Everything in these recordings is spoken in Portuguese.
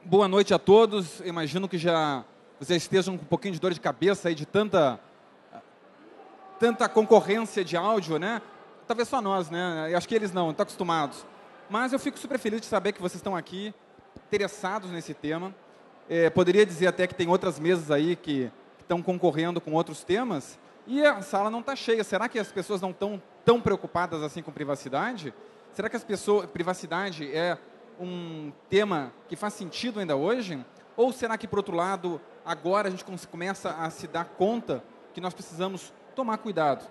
Boa noite a todos. Imagino que já vocês estejam com um pouquinho de dor de cabeça aí de tanta concorrência de áudio, né? Talvez só nós, né? Eu acho que eles não estão acostumados. Mas eu fico super feliz de saber que vocês estão aqui, interessados nesse tema. Poderia dizer até que tem outras mesas aí que estão concorrendo com outros temas e a sala não está cheia. Será que as pessoas não estão tão preocupadas assim com privacidade? Será que privacidade é um tema que faz sentido ainda hoje? Ou será que, por outro lado, agora a gente começa a se dar conta que nós precisamos tomar cuidado?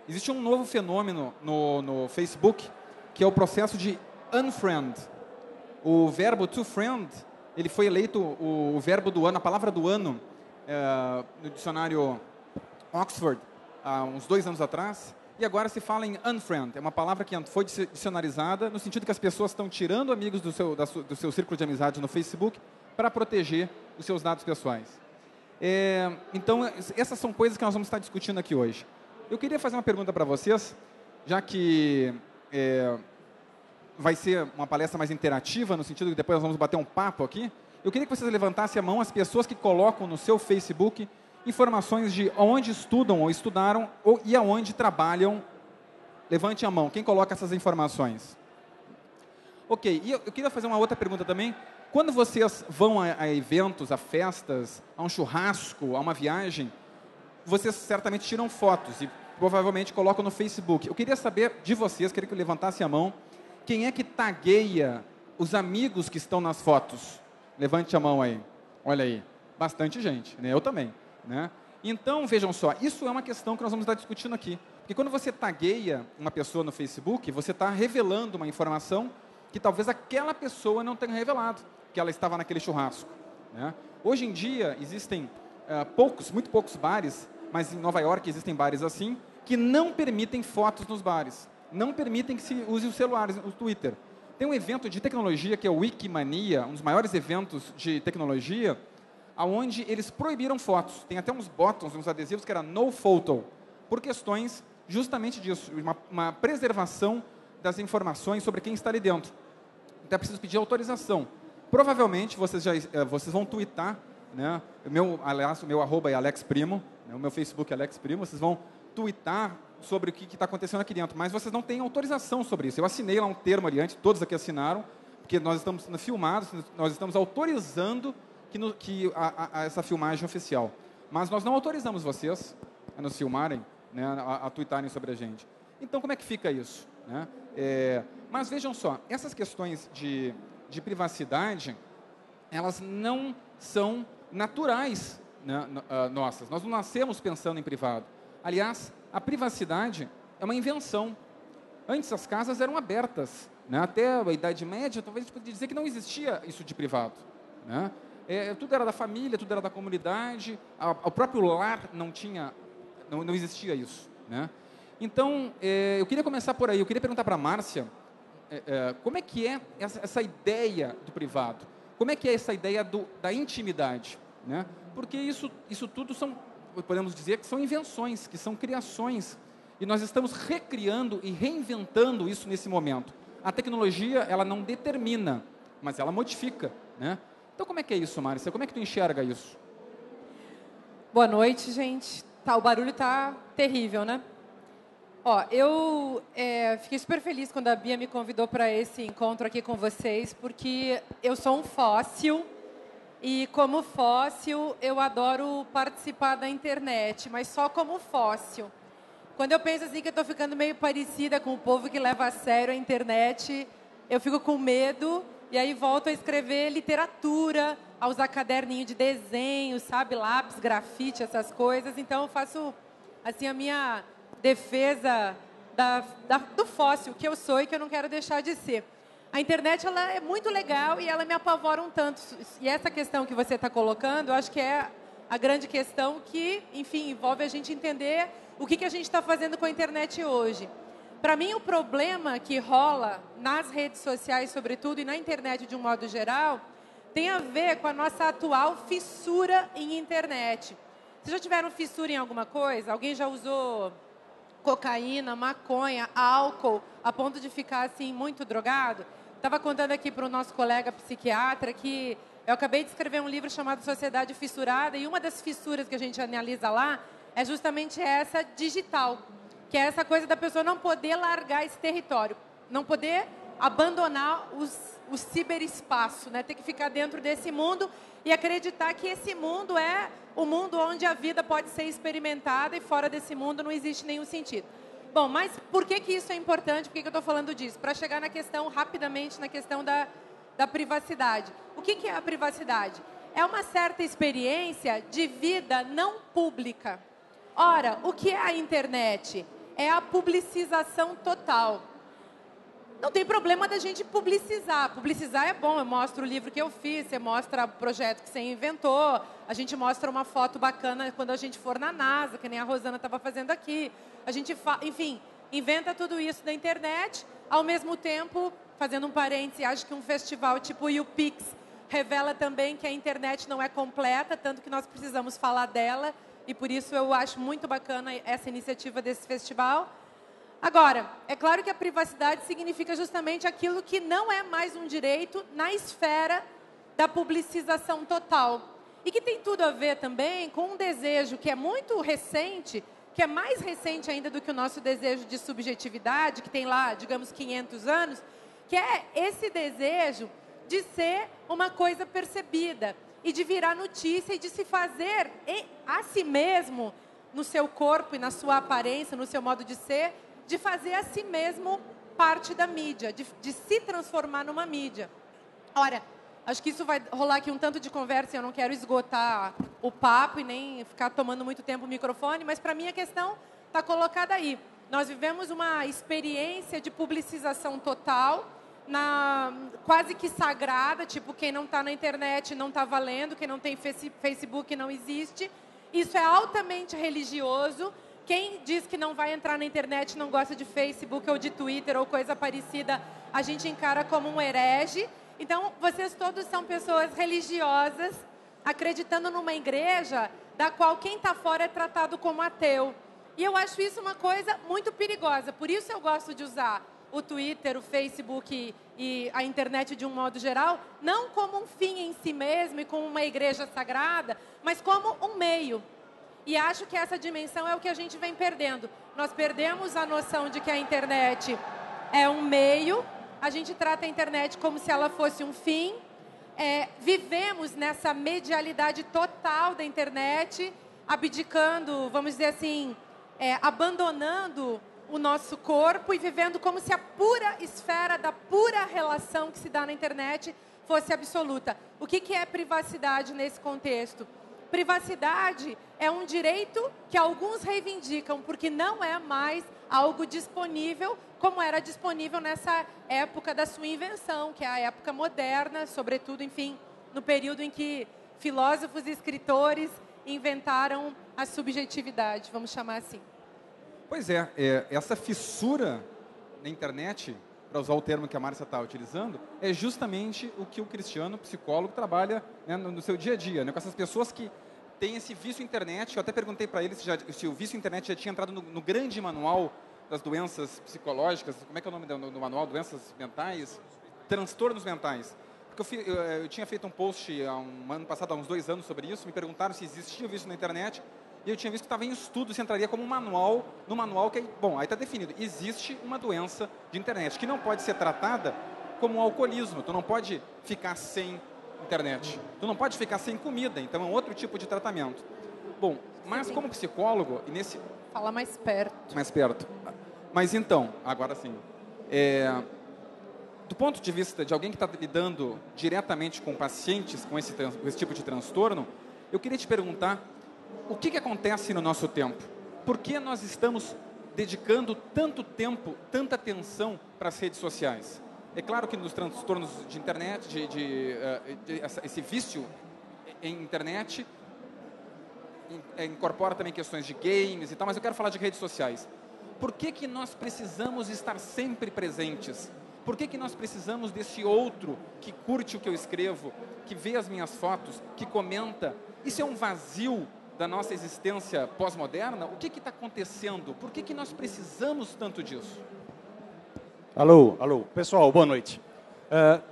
Existe um novo fenômeno no Facebook, que é o processo de unfriend. O verbo to friend, ele foi eleito o verbo do ano, a palavra do ano, no dicionário Oxford, há uns 2 anos atrás, e agora se fala em unfriend. É uma palavra que foi dicionarizada no sentido que as pessoas estão tirando amigos do seu círculo de amizade no Facebook para proteger os seus dados pessoais. Então, essas são coisas que nós vamos estar discutindo aqui hoje. Eu queria fazer uma pergunta para vocês, já que vai ser uma palestra mais interativa, no sentido que depois nós vamos bater um papo aqui. Eu queria que vocês levantassem a mão as pessoas que colocam no seu Facebook informações de onde estudam ou estudaram e aonde trabalham. Levante a mão. Quem coloca essas informações? Ok. E eu queria fazer uma outra pergunta também. Quando vocês vão a eventos, a festas, a um churrasco, a uma viagem, vocês certamente tiram fotos e provavelmente colocam no Facebook. Eu queria saber de vocês, queria que levantasse a mão, quem é que tagueia os amigos que estão nas fotos? Levante a mão aí. Olha aí. Bastante gente, né? Eu também. Né? Então, vejam só, isso é uma questão que nós vamos estar discutindo aqui. Porque quando você tagueia uma pessoa no Facebook, você está revelando uma informação que talvez aquela pessoa não tenha revelado, que ela estava naquele churrasco. Né? Hoje em dia, existem muito poucos bares, mas em Nova York existem bares assim, que não permitem fotos nos bares. Não permitem que se use os celulares, o Twitter. Tem um evento de tecnologia que é o Wikimania, um dos maiores eventos de tecnologia, onde eles proibiram fotos. Tem até uns botões, uns adesivos que era no photo, por questões justamente disso, uma preservação das informações sobre quem está ali dentro. Então é preciso pedir autorização. Provavelmente vocês vão twittar, né? Aliás, o meu arroba é Alex Primo, né? O meu Facebook é Alex Primo, vocês vão twittar sobre o que está acontecendo aqui dentro, mas vocês não têm autorização sobre isso. Eu assinei lá um termo ali antes, todos aqui assinaram, porque nós estamos sendo filmados, nós estamos autorizando essa filmagem oficial. Mas nós não autorizamos vocês a nos filmarem, né, a tweetarem sobre a gente. Então, como é que fica isso? Né? Mas vejam só, essas questões de privacidade, elas não são naturais, né, nossas. Nós não nascemos pensando em privado. Aliás, a privacidade é uma invenção. Antes as casas eram abertas. Né? Até a Idade Média, talvez a gente poderia dizer que não existia isso de privado. Né? Tudo era da família, tudo era da comunidade, o próprio lar não existia isso. Né? Então, eu queria começar por aí, eu queria perguntar para a Márcia, como é que é essa ideia do privado? Como é que é essa ideia da intimidade? Né? Porque isso tudo podemos dizer que são invenções, que são criações, e nós estamos recriando e reinventando isso nesse momento. A tecnologia, ela não determina, mas ela modifica, né? Então, como é que é isso, Márcia? Como é que tu enxerga isso? Boa noite, gente. O barulho tá terrível, né? Eu fiquei super feliz quando a Bia me convidou para esse encontro aqui com vocês, porque eu sou um fóssil, e como fóssil, eu adoro participar da internet, mas só como fóssil. Quando eu penso assim que eu estou ficando meio parecida com o povo que leva a sério a internet, eu fico com medo. E aí volto a escrever literatura, a usar caderninho de desenho, sabe, lápis, grafite, essas coisas. Então eu faço assim a minha defesa do fóssil que eu sou e que eu não quero deixar de ser. A internet, ela é muito legal e ela me apavora um tanto. E essa questão que você está colocando, eu acho que é a grande questão que, enfim, envolve a gente entender o que a gente está fazendo com a internet hoje. Para mim, o problema que rola nas redes sociais, sobretudo, e na internet de um modo geral, tem a ver com a nossa atual fissura em internet. Vocês já tiveram fissura em alguma coisa? Alguém já usou cocaína, maconha, álcool, a ponto de ficar assim muito drogado? Estava contando aqui para o nosso colega psiquiatra que Eu acabei de escrever um livro chamado Sociedade Fissurada, e uma das fissuras que a gente analisa lá é justamente essa digital, que é essa coisa da pessoa não poder largar esse território, não poder abandonar o ciberespaço, né? Ter que ficar dentro desse mundo e acreditar que esse mundo é o mundo onde a vida pode ser experimentada e fora desse mundo não existe nenhum sentido. Bom, mas por que isso é importante? Por que eu estou falando disso? Para chegar na questão, rapidamente, na questão da privacidade. O que é a privacidade? É uma certa experiência de vida não pública. Ora, o que é a internet? É a publicização total. Não tem problema da gente publicizar. Publicizar é bom. Eu mostro o livro que eu fiz, você mostra o projeto que você inventou, a gente mostra uma foto bacana quando a gente for na NASA, que nem a Rosana estava fazendo aqui. A gente, enfim, inventa tudo isso na internet, ao mesmo tempo, fazendo um parêntese, acho que um festival tipo o YouPix revela também que a internet não é completa, tanto que nós precisamos falar dela, e por isso eu acho muito bacana essa iniciativa desse festival. Agora, é claro que a privacidade significa justamente aquilo que não é mais um direito na esfera da publicização total. E que tem tudo a ver também com um desejo que é muito recente, que é mais recente ainda do que o nosso desejo de subjetividade, que tem lá, digamos, 500 anos, que é esse desejo de ser uma coisa percebida e de virar notícia e de se fazer a si mesmo, no seu corpo e na sua aparência, no seu modo de ser, de fazer a si mesmo parte da mídia, de se transformar numa mídia. Ora, acho que isso vai rolar aqui um tanto de conversa, eu não quero esgotar o papo e nem ficar tomando muito tempo o microfone, mas para mim a questão está colocada aí. Nós vivemos uma experiência de publicização total, quase que sagrada, tipo, quem não está na internet não está valendo, quem não tem Facebook não existe. Isso é altamente religioso. Quem diz que não vai entrar na internet, não gosta de Facebook ou de Twitter ou coisa parecida, a gente encara como um herege. Então, vocês todos são pessoas religiosas, acreditando numa igreja da qual quem está fora é tratado como ateu. E eu acho isso uma coisa muito perigosa. Por isso eu gosto de usar o Twitter, o Facebook e a internet de um modo geral, não como um fim em si mesmo e como uma igreja sagrada, mas como um meio. E acho que essa dimensão é o que a gente vem perdendo. Nós perdemos a noção de que a internet é um meio, a gente trata a internet como se ela fosse um fim, vivemos nessa medialidade total da internet, abdicando, vamos dizer assim, abandonando o nosso corpo e vivendo como se a pura esfera da pura relação que se dá na internet fosse absoluta. O que é privacidade nesse contexto? Privacidade é um direito que alguns reivindicam, porque não é mais algo disponível como era disponível nessa época da sua invenção, que é a época moderna, sobretudo, enfim, no período em que filósofos e escritores inventaram a subjetividade, vamos chamar assim. Pois é, essa fissura na internet, para usar o termo que a Márcia está utilizando, é justamente o que o Cristiano, psicólogo, trabalha, né, no seu dia a dia, né, com essas pessoas que têm esse vício internet. Eu até perguntei para ele se o vício internet já tinha entrado no grande manual das doenças psicológicas, como é que é o nome do manual? Doenças mentais? Transtornos mentais. Porque eu tinha feito um post um ano passado, há uns 2 anos, sobre isso, me perguntaram se existia vício na internet, e eu tinha visto que estava em estudo, se entraria como um manual, no manual que, bom, aí está definido, existe uma doença de internet, que não pode ser tratada como um alcoolismo, tu não pode ficar sem internet, tu não pode ficar sem comida, então é um outro tipo de tratamento. Bom, mas como psicólogo, e nesse... Fala mais perto. Mais perto. Mas então, agora sim, do ponto de vista de alguém que está lidando diretamente com pacientes com esse tipo de transtorno, eu queria te perguntar, o que acontece no nosso tempo? Por que nós estamos dedicando tanto tempo, tanta atenção para as redes sociais? É claro que nos transtornos de internet, esse vício em internet, incorpora também questões de games e tal, mas eu quero falar de redes sociais. Por que nós precisamos estar sempre presentes? Por que nós precisamos desse outro que curte o que eu escrevo, que vê as minhas fotos, que comenta? Isso é um vazio da nossa existência pós-moderna? O que está acontecendo? Por que nós precisamos tanto disso? Alô, pessoal, boa noite.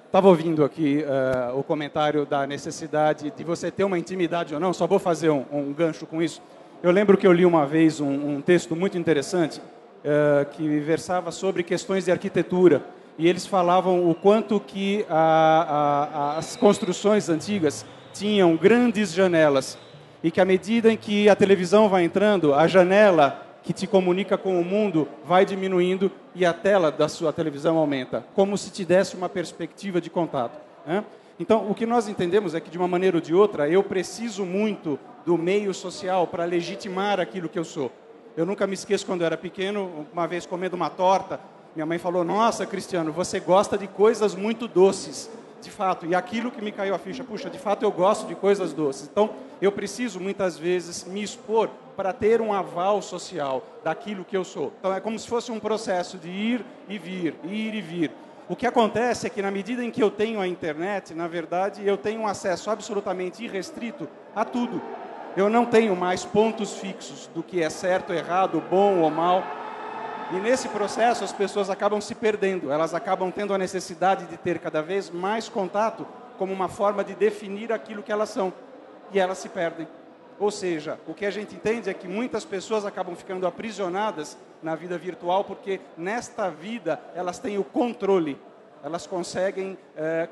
Estava ouvindo aqui o comentário da necessidade de você ter uma intimidade ou não. Só vou fazer um gancho com isso. Eu lembro que eu li uma vez um texto muito interessante que versava sobre questões de arquitetura. E eles falavam o quanto que as construções antigas tinham grandes janelas. E que à medida em que a televisão vai entrando, a janela que te comunica com o mundo vai diminuindo e a tela da sua televisão aumenta, como se te desse uma perspectiva de contato, né? Então, o que nós entendemos é que, de uma maneira ou de outra, eu preciso muito do meio social para legitimar aquilo que eu sou. Eu nunca me esqueço, quando eu era pequeno, uma vez comendo uma torta, minha mãe falou: nossa, Cristiano, você gosta de coisas muito doces. De fato, e aquilo que me caiu a ficha, puxa, de fato eu gosto de coisas doces. Então, eu preciso muitas vezes me expor para ter um aval social daquilo que eu sou. Então, é como se fosse um processo de ir e vir, ir e vir. O que acontece é que, na medida em que eu tenho a internet, na verdade, eu tenho um acesso absolutamente irrestrito a tudo. Eu não tenho mais pontos fixos do que é certo, errado, bom ou mal. E nesse processo as pessoas acabam se perdendo, elas acabam tendo a necessidade de ter cada vez mais contato como uma forma de definir aquilo que elas são. E elas se perdem. Ou seja, o que a gente entende é que muitas pessoas acabam ficando aprisionadas na vida virtual porque nesta vida elas têm o controle. Elas conseguem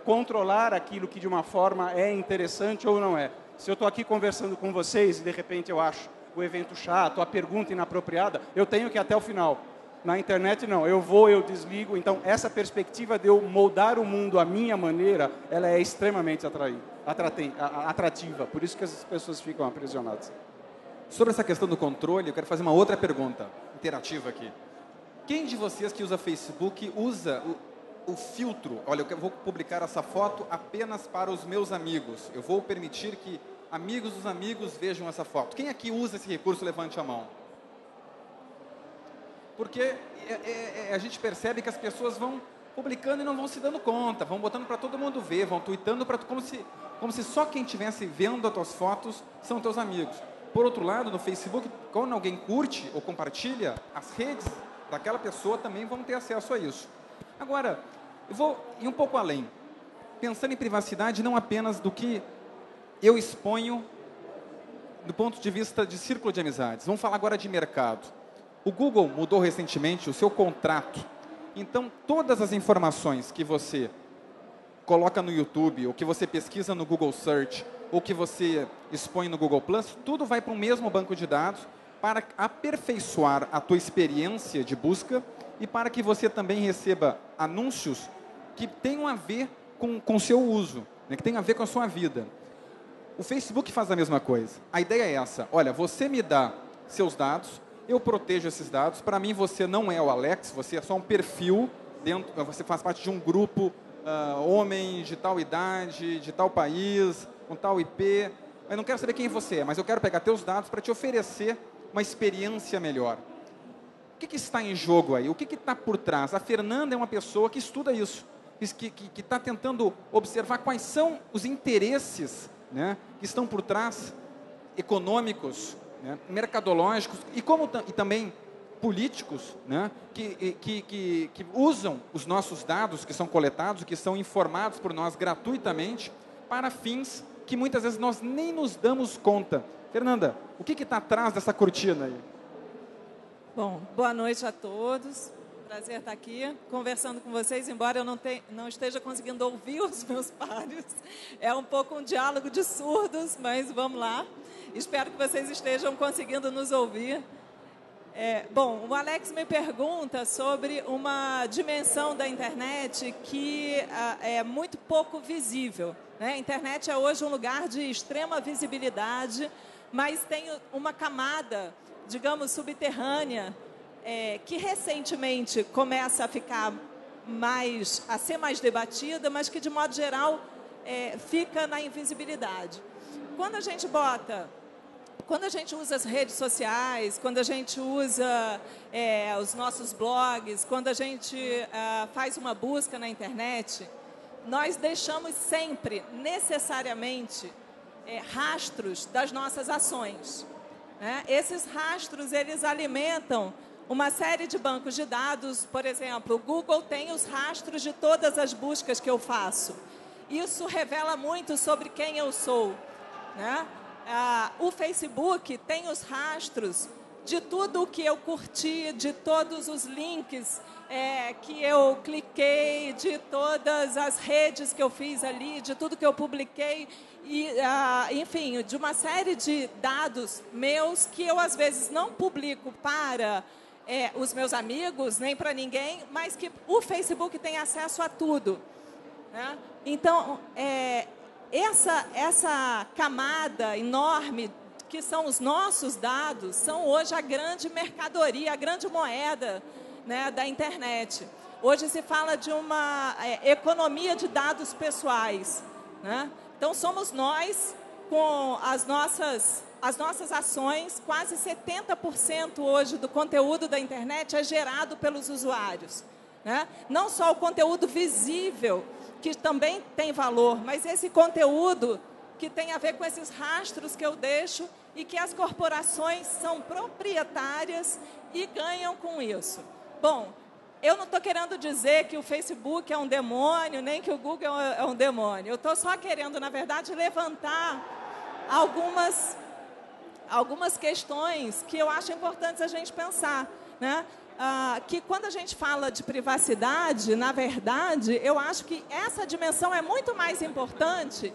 controlar aquilo que de uma forma é interessante ou não é. Se eu estou aqui conversando com vocês e de repente eu acho o evento chato, a pergunta inapropriada, eu tenho que ir até o final. Na internet, não. Eu vou, eu desligo. Então, essa perspectiva de eu moldar o mundo à minha maneira, ela é extremamente atrativa. Por isso que as pessoas ficam aprisionadas. Sobre essa questão do controle, eu quero fazer uma outra pergunta interativa aqui. Quem de vocês que usa Facebook usa o filtro? Olha, eu vou publicar essa foto apenas para os meus amigos. Eu vou permitir que amigos dos amigos vejam essa foto. Quem aqui usa esse recurso? Levante a mão. Porque a gente percebe que as pessoas vão publicando e não vão se dando conta, vão botando para todo mundo ver, vão tweetando como se só quem estivesse vendo as tuas fotos são teus amigos. Por outro lado, no Facebook, quando alguém curte ou compartilha, as redes daquela pessoa também vão ter acesso a isso. Agora, eu vou ir um pouco além, pensando em privacidade não apenas do que eu exponho do ponto de vista de círculo de amizades. Vamos falar agora de mercado. O Google mudou recentemente o seu contrato. Então, todas as informações que você coloca no YouTube, ou que você pesquisa no Google Search, ou que você expõe no Google+, tudo vai para o mesmo banco de dados para aperfeiçoar a tua experiência de busca e para que você também receba anúncios que tenham a ver com o seu uso, né, que tenham a ver com a sua vida. O Facebook faz a mesma coisa. A ideia é essa: olha, você me dá seus dados, eu protejo esses dados. Para mim, você não é o Alex, você é só um perfil, você faz parte de um grupo, homem de tal idade, de tal país, com tal IP. Eu não quero saber quem você é, mas eu quero pegar teus dados para te oferecer uma experiência melhor. O que está em jogo aí? O que está por trás? A Fernanda é uma pessoa que estuda isso, que está tentando observar quais são os interesses, né, que estão por trás, econômicos, né, mercadológicos e também políticos, né, que usam os nossos dados que são coletados, que são informados por nós gratuitamente para fins que muitas vezes nós nem nos damos conta. Fernanda, o que está atrás dessa cortina aí? Bom, boa noite a todos. Prazer estar aqui conversando com vocês, embora eu não esteja conseguindo ouvir os meus pares. É um pouco um diálogo de surdos, mas vamos lá. Espero que vocês estejam conseguindo nos ouvir. Bom, o Alex me pergunta sobre uma dimensão da internet que é muito pouco visível, né? A internet é hoje um lugar de extrema visibilidade, mas tem uma camada, digamos, subterrânea, que recentemente começa a ser mais debatida, mas que, de modo geral, fica na invisibilidade. Quando a gente usa as redes sociais, quando a gente usa os nossos blogs, quando a gente faz uma busca na internet, nós deixamos sempre, necessariamente, rastros das nossas ações, né? Esses rastros, eles alimentam uma série de bancos de dados. Por exemplo, o Google tem os rastros de todas as buscas que eu faço. Isso revela muito sobre quem eu sou, né? O Facebook tem os rastros de tudo o que eu curti, de todos os links que eu cliquei, de todas as redes que eu fiz ali, de tudo que eu publiquei, e, enfim, de uma série de dados meus que eu, às vezes, não publico para os meus amigos, nem para ninguém, mas que o Facebook tem acesso a tudo, né? Então, essa camada enorme que são os nossos dados, são hoje a grande mercadoria, a grande moeda, né, da internet. Hoje se fala de uma economia de dados pessoais, né? Então, somos nós, com as nossas ações, quase 70% hoje do conteúdo da internet é gerado pelos usuários, né? Não só o conteúdo visível, que também tem valor, mas esse conteúdo que tem a ver com esses rastros que eu deixo e que as corporações são proprietárias e ganham com isso. Bom, eu não estou querendo dizer que o Facebook é um demônio, nem que o Google é um demônio. Eu estou só querendo, na verdade, levantar algumas questões que eu acho importantes a gente pensar, né? Que quando a gente fala de privacidade, na verdade, eu acho que essa dimensão é muito mais importante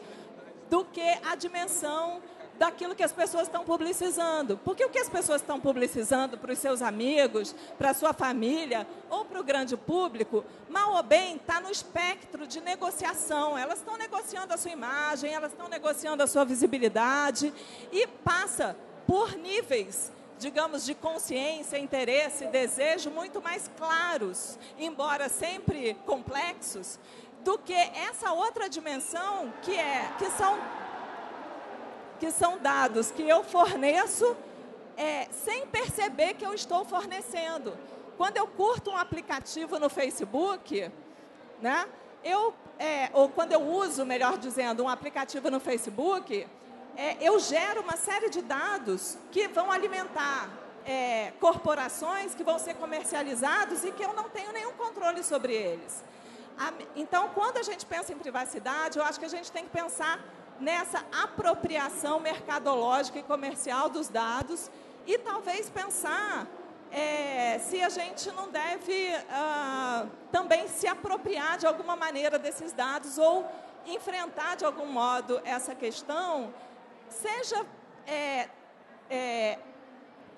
do que a dimensão daquilo que as pessoas estão publicizando. Porque o que as pessoas estão publicizando para os seus amigos, para a sua família ou para o grande público, mal ou bem, está no espectro de negociação. Elas estão negociando a sua imagem, elas estão negociando a sua visibilidade e passa por níveis, digamos, de consciência, interesse, desejo muito mais claros, embora sempre complexos, do que essa outra dimensão que são dados que eu forneço sem perceber que eu estou fornecendo. Quando eu curto um aplicativo no Facebook, né, ou quando eu uso, melhor dizendo, um aplicativo no Facebook, eu gero uma série de dados que vão alimentar corporações que vão ser comercializados e que eu não tenho nenhum controle sobre eles. Então, quando a gente pensa em privacidade, eu acho que a gente tem que pensar nessa apropriação mercadológica e comercial dos dados e talvez pensar se a gente não deve também se apropriar de alguma maneira desses dados ou enfrentar de algum modo essa questão, seja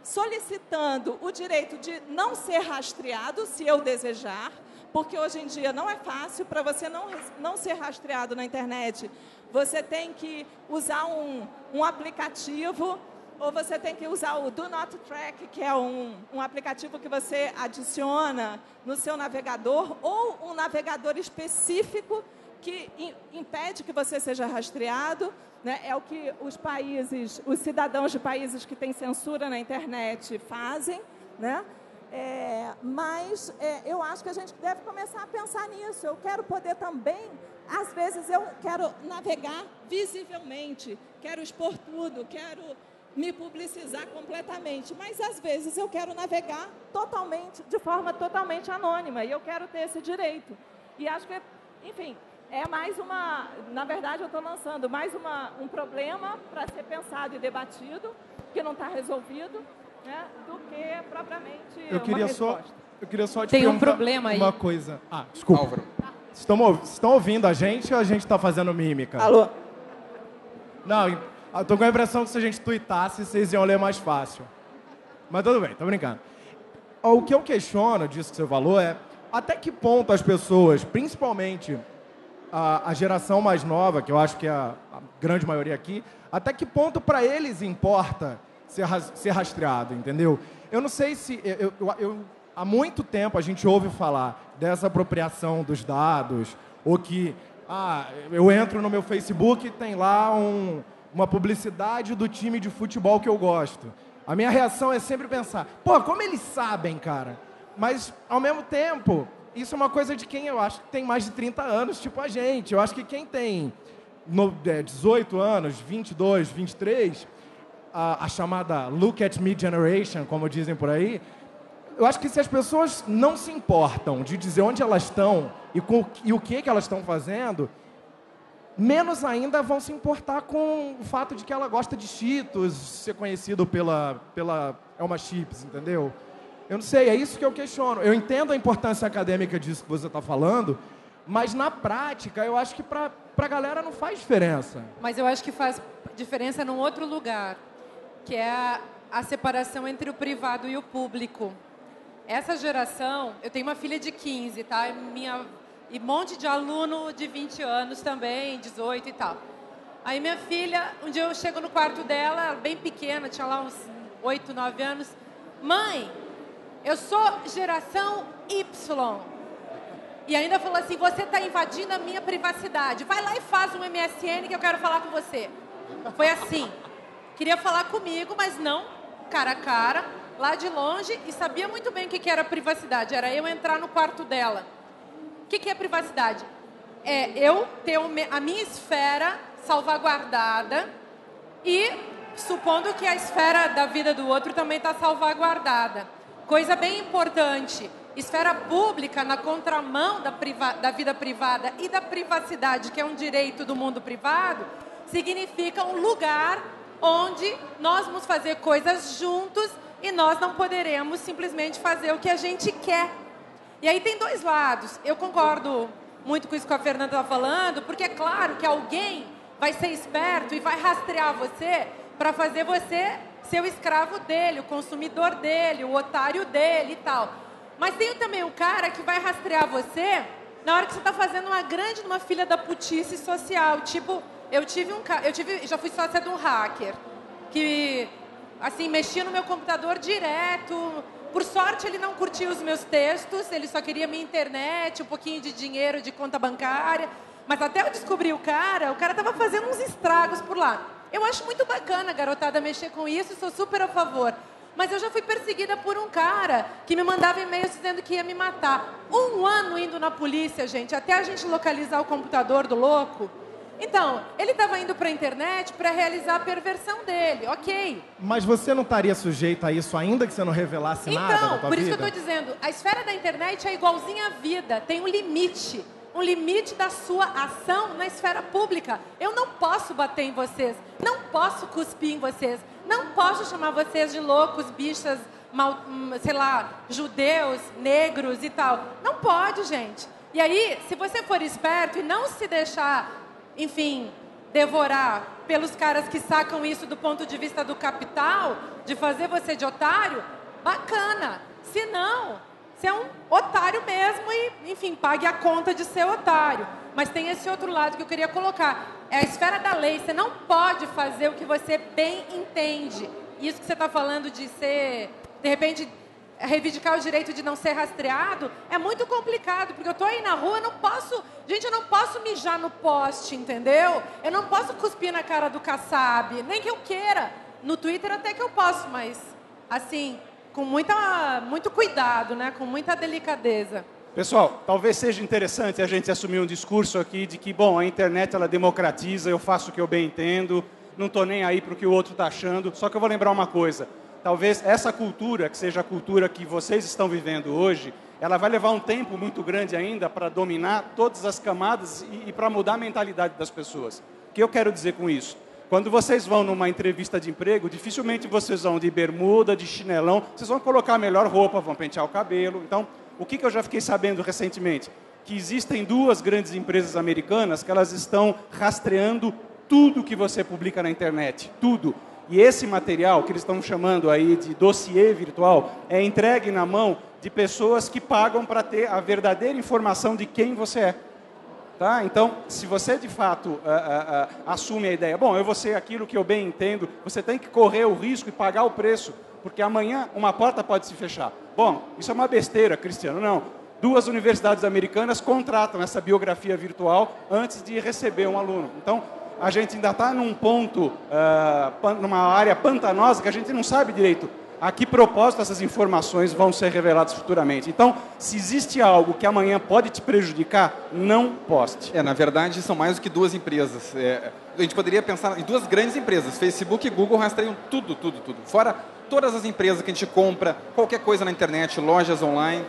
solicitando o direito de não ser rastreado, se eu desejar, porque hoje em dia não é fácil. Para você não ser rastreado na internet, você tem que usar um aplicativo, ou você tem que usar o Do Not Track, que é um aplicativo que você adiciona no seu navegador, ou um navegador específico que impede que você seja rastreado, né? É o que os cidadãos de países que têm censura na internet fazem, né? Mas eu acho que a gente deve começar a pensar nisso. Eu quero poder também, às vezes eu quero navegar visivelmente, quero expor tudo, quero me publicizar completamente, mas às vezes eu quero navegar de forma totalmente anônima, e eu quero ter esse direito. E acho que, enfim, na verdade eu estou lançando mais um problema para ser pensado e debatido, que não está resolvido, né, do que propriamente uma resposta. Eu queria só te Tem um perguntar problema aí. uma coisa. Desculpa. Álvaro. Estão ouvindo a gente ou a gente está fazendo mímica? Alô? Não, eu tô com a impressão que se a gente tuitasse, vocês iam ler mais fácil. Mas tudo bem, tô brincando. O que eu questiono disso que você falou é até que ponto as pessoas, principalmente a geração mais nova, que eu acho que é a grande maioria aqui, até que ponto para eles importa ser rastreado, entendeu? Eu não sei se... há muito tempo a gente ouve falar dessa apropriação dos dados, ou que eu entro no meu Facebook e tem lá uma publicidade do time de futebol que eu gosto. A minha reação é sempre pensar, como eles sabem, cara? Mas, ao mesmo tempo, isso é uma coisa de quem eu acho que tem mais de 30 anos, tipo a gente. Eu acho que quem tem 18 anos, 22, 23, a chamada Look at Me Generation, como dizem por aí, eu acho que se as pessoas não se importam de dizer onde elas estão e o que elas estão fazendo, menos ainda vão se importar com o fato de que ela gosta de Cheetos, ser conhecido pela Elma Chips, entendeu? Eu não sei, é isso que eu questiono. Eu entendo a importância acadêmica disso que você está falando, mas na prática eu acho que para a galera não faz diferença. Mas eu acho que faz diferença num outro lugar, que é a separação entre o privado e o público. Essa geração, eu tenho uma filha de 15, tá? E um monte de aluno de 20 anos também, 18 e tal. Aí minha filha, um dia eu chego no quarto dela, bem pequena, tinha lá uns 8, 9 anos. Mãe, eu sou geração Y. E ainda falou assim, você está invadindo a minha privacidade. Vai lá e faz um MSN que eu quero falar com você. Foi assim. Queria falar comigo, mas não cara a cara, lá de longe, e sabia muito bem o que era privacidade. Era eu entrar no quarto dela. O que é privacidade? É eu ter a minha esfera salvaguardada e supondo que a esfera da vida do outro também está salvaguardada. Coisa bem importante. Esfera pública, na contramão da vida privada e da privacidade, que é um direito do mundo privado, significa um lugar onde nós vamos fazer coisas juntos e nós não poderemos simplesmente fazer o que a gente quer. E aí tem dois lados. Eu concordo muito com isso que a Fernanda está falando, porque é claro que alguém vai ser esperto e vai rastrear você para fazer você ser o escravo dele, o consumidor dele, o otário dele e tal. Mas tem também um cara que vai rastrear você na hora que você está fazendo uma filha da putice social. Tipo, já fui sócia de um hacker que, assim, mexia no meu computador direto. Por sorte, ele não curtia os meus textos, ele só queria minha internet, um pouquinho de dinheiro de conta bancária. Mas até eu descobrir o cara estava fazendo uns estragos por lá. Eu acho muito bacana a garotada mexer com isso, sou super a favor. Mas eu já fui perseguida por um cara que me mandava e-mails dizendo que ia me matar. 1 ano indo na polícia, gente, até a gente localizar o computador do louco. Então, ele estava indo para a internet para realizar a perversão dele, ok. Mas você não estaria sujeito a isso ainda que você não revelasse nada da tua vida? Então, por isso que eu estou dizendo, a esfera da internet é igualzinha à vida, tem um limite. Um limite da sua ação na esfera pública. Eu não posso bater em vocês, não posso cuspir em vocês, não posso chamar vocês de loucos, bichas, sei lá, judeus, negros e tal. Não pode, gente. E aí, se você for esperto e não se deixar, enfim, devorar pelos caras que sacam isso do ponto de vista do capital, de fazer você de otário, bacana. Se não, você é um otário mesmo e, enfim, pague a conta de ser otário. Mas tem esse outro lado que eu queria colocar. É a esfera da lei. Você não pode fazer o que você bem entende. Isso que você está falando de ser, de repente, reivindicar o direito de não ser rastreado, é muito complicado. Porque eu estou aí na rua, eu não posso mijar no poste, entendeu? Eu não posso cuspir na cara do Kassab, nem que eu queira. No Twitter até que eu posso, mas, assim, com muito cuidado, né? Com muita delicadeza. Pessoal, talvez seja interessante a gente assumir um discurso aqui de que, bom, a internet ela democratiza, eu faço o que eu bem entendo, não estou nem aí para o que o outro está achando. Só que eu vou lembrar uma coisa, talvez essa cultura, que seja a cultura que vocês estão vivendo hoje, ela vai levar um tempo muito grande ainda para dominar todas as camadas e para mudar a mentalidade das pessoas. O que eu quero dizer com isso? Quando vocês vão numa entrevista de emprego, dificilmente vocês vão de bermuda, de chinelão, vocês vão colocar a melhor roupa, vão pentear o cabelo. Então, o que eu já fiquei sabendo recentemente? Que existem 2 grandes empresas americanas que elas estão rastreando tudo que você publica na internet, tudo. E esse material, que eles estão chamando aí de dossiê virtual, é entregue na mão de pessoas que pagam para ter a verdadeira informação de quem você é. Tá? Então, se você de fato assume a ideia, bom, eu vou ser aquilo que eu bem entendo, você tem que correr o risco e pagar o preço, porque amanhã uma porta pode se fechar. Bom, isso é uma besteira, Cristiano, não. 2 universidades americanas contratam essa biografia virtual antes de receber um aluno. Então, a gente ainda está num ponto, numa área pantanosa que a gente não sabe direito a que propósito essas informações vão ser reveladas futuramente. Então, se existe algo que amanhã pode te prejudicar, não poste. Na verdade, são mais do que 2 empresas. A gente poderia pensar em 2 grandes empresas. Facebook e Google rastreiam tudo. Fora todas as empresas que a gente compra, qualquer coisa na internet, lojas online,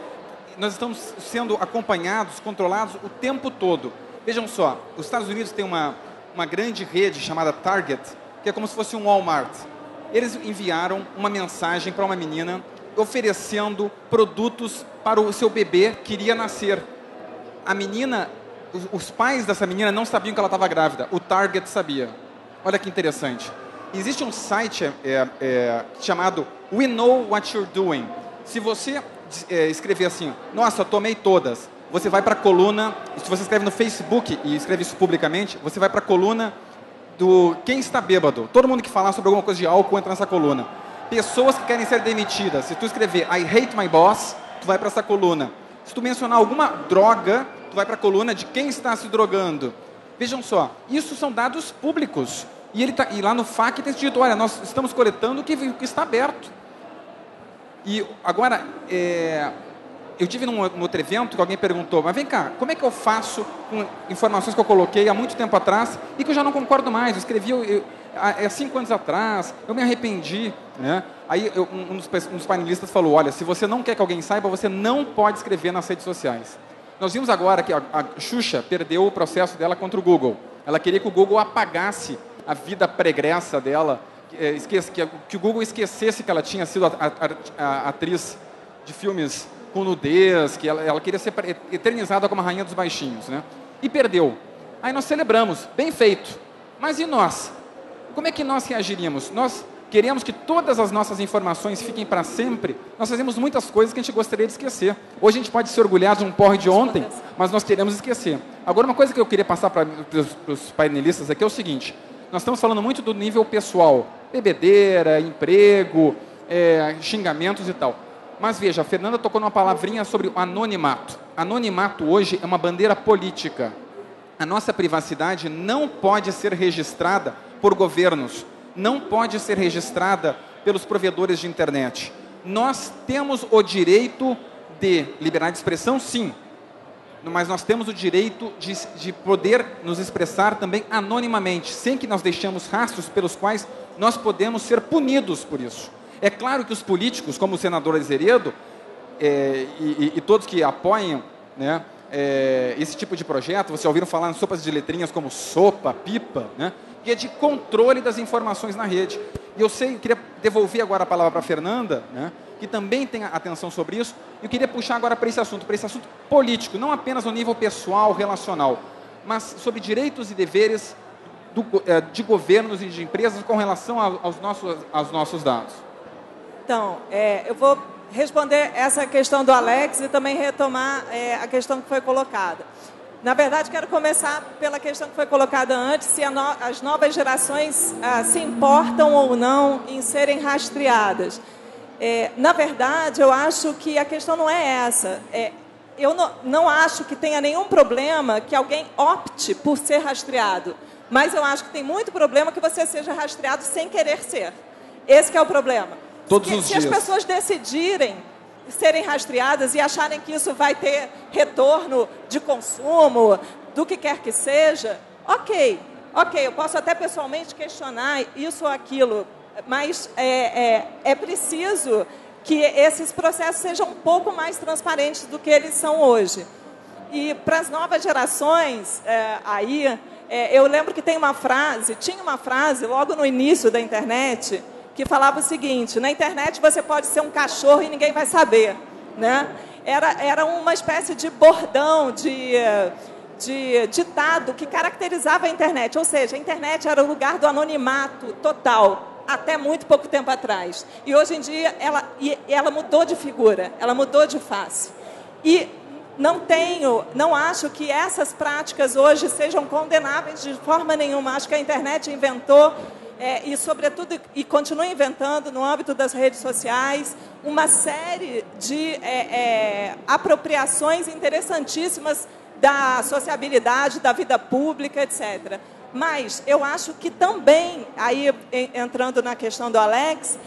nós estamos sendo acompanhados, controlados o tempo todo. Vejam só, os Estados Unidos têm uma grande rede chamada Target, que é como se fosse um Walmart. Eles enviaram uma mensagem para uma menina oferecendo produtos para o seu bebê que iria nascer. A menina, os pais dessa menina não sabiam que ela estava grávida. O Target sabia. Olha que interessante. Existe um site chamado We Know What You're Doing. Se você escrever assim, nossa, eu tomei todas, você vai para a coluna, se você escreve no Facebook e escreve isso publicamente, você vai para a coluna do quem está bêbado. Todo mundo que falar sobre alguma coisa de álcool entra nessa coluna. Pessoas que querem ser demitidas. Se tu escrever I hate my boss, tu vai para essa coluna. Se tu mencionar alguma droga, tu vai para a coluna de quem está se drogando. Vejam só, isso são dados públicos. E lá no FAQ tem dito, olha, nós estamos coletando o que está aberto. E agora, eu tive num outro evento que alguém perguntou, mas vem cá, como é que eu faço com informações que eu coloquei há muito tempo atrás e que eu já não concordo mais? Eu escrevi há 5 anos atrás, eu me arrependi. Né? Aí um dos painelistas falou, olha, se você não quer que alguém saiba, você não pode escrever nas redes sociais. Nós vimos agora que a Xuxa perdeu o processo dela contra o Google. Ela queria que o Google apagasse a vida pregressa dela, que o Google esquecesse que ela tinha sido a atriz de filmes com nudez, que ela queria ser eternizada como a rainha dos baixinhos, né? E perdeu. Aí nós celebramos, bem feito. Mas e nós? Como é que nós reagiríamos? Nós queremos que todas as nossas informações fiquem para sempre. Nós fazemos muitas coisas que a gente gostaria de esquecer. Hoje a gente pode se orgulhar de um porre de ontem, mas nós queremos esquecer. Agora, uma coisa que eu queria passar para os painelistas aqui é o seguinte. Nós estamos falando muito do nível pessoal. Bebedeira, emprego, xingamentos e tal. Mas veja, a Fernanda tocou numa palavrinha sobre o anonimato. Anonimato hoje é uma bandeira política. A nossa privacidade não pode ser registrada por governos, não pode ser registrada pelos provedores de internet. Nós temos o direito de liberdade de expressão, sim, mas nós temos o direito de poder nos expressar também anonimamente, sem que nós deixemos rastros pelos quais nós podemos ser punidos por isso. É claro que os políticos, como o senador Azeredo, e todos que apoiam, né, esse tipo de projeto, vocês já ouviram falar em sopas de letrinhas como sopa, pipa, né, que é de controle das informações na rede. E eu queria devolver agora a palavra para a Fernanda, né, que também tem atenção sobre isso, e eu queria puxar agora para esse assunto político, não apenas no nível pessoal, relacional, mas sobre direitos e deveres de governos e de empresas com relação aos nossos dados. Então, eu vou responder essa questão do Alex e também retomar a questão que foi colocada. Na verdade, quero começar pela questão que foi colocada antes, se as novas gerações se importam ou não em serem rastreadas. Na verdade, eu acho que a questão não é essa. Eu não acho que tenha nenhum problema que alguém opte por ser rastreado, mas eu acho que tem muito problema que você seja rastreado sem querer ser. Esse que é o problema. Todos os dias. Se as pessoas decidirem serem rastreadas e acharem que isso vai ter retorno de consumo, do que quer que seja, ok, eu posso até pessoalmente questionar isso ou aquilo, mas é preciso que esses processos sejam um pouco mais transparentes do que eles são hoje. E para as novas gerações, eu lembro que tinha uma frase logo no início da internet, que falava o seguinte: na internet você pode ser um cachorro e ninguém vai saber, né? Era uma espécie de bordão, de ditado que caracterizava a internet. Ou seja, a internet era o lugar do anonimato total, até muito pouco tempo atrás. E hoje em dia ela mudou de figura, ela mudou de face. E não acho que essas práticas hoje sejam condenáveis de forma nenhuma. Acho que a internet inventou e, sobretudo, e continua inventando, no âmbito das redes sociais, uma série de apropriações interessantíssimas da sociabilidade, da vida pública, etc. Mas eu acho que também, aí entrando na questão do Alex,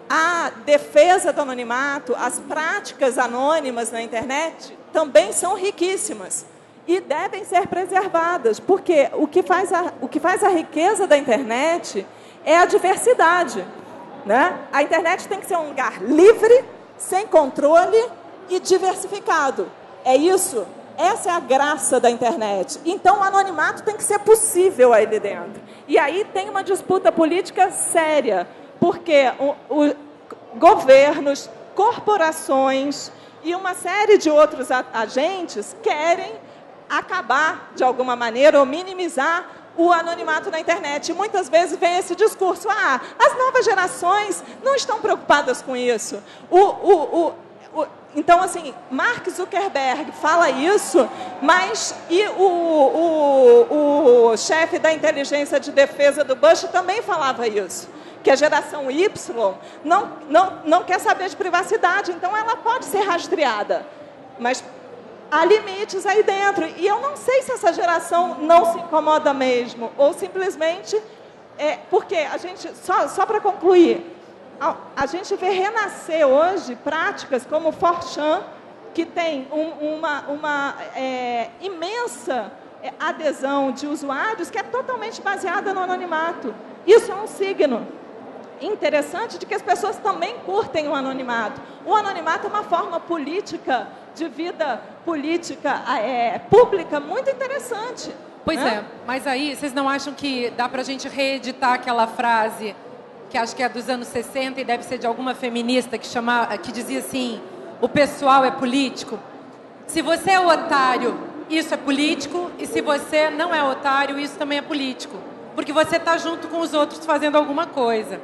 a defesa do anonimato, as práticas anônimas na internet também são riquíssimas e devem ser preservadas, porque o que faz a riqueza da internet é a diversidade, né? A internet tem que ser um lugar livre, sem controle e diversificado. É isso. Essa é a graça da internet. Então, o anonimato tem que ser possível aí dentro. E aí tem uma disputa política séria, porque governos, corporações e uma série de outros agentes querem acabar, de alguma maneira, ou minimizar o anonimato na internet. E muitas vezes vem esse discurso, as novas gerações não estão preocupadas com isso. Então, assim, Mark Zuckerberg fala isso, mas o chefe da inteligência de defesa do Bush também falava isso, que a geração Y não quer saber de privacidade, então ela pode ser rastreada, mas há limites aí dentro. E eu não sei se essa geração não se incomoda mesmo, ou simplesmente... porque a gente, só para concluir, a gente vê renascer hoje práticas como o 4chan, que tem uma imensa adesão de usuários que é totalmente baseada no anonimato. Isso é um signo interessante de que as pessoas também curtem o anonimato. O anonimato é uma forma política, de vida política pública muito interessante. Pois é, mas aí vocês não acham que dá para a gente reeditar aquela frase que acho que é dos anos 60 e deve ser de alguma feminista que dizia assim, o pessoal é político? Se você é otário, isso é político, e se você não é otário, isso também é político. Porque você está junto com os outros fazendo alguma coisa.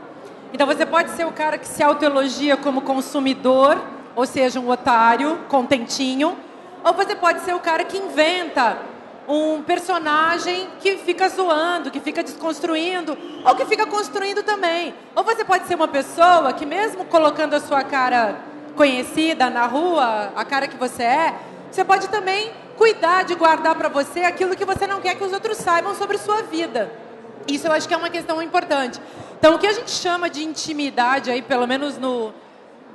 Então você pode ser o cara que se autoelogia como consumidor, ou seja, um otário, contentinho, ou você pode ser o cara que inventa um personagem que fica zoando, que fica desconstruindo, ou que fica construindo também. Ou você pode ser uma pessoa que, mesmo colocando a sua cara conhecida na rua, a cara que você pode também cuidar de guardar para você aquilo que você não quer que os outros saibam sobre sua vida. Isso eu acho que é uma questão importante. Então, o que a gente chama de intimidade, aí, pelo menos no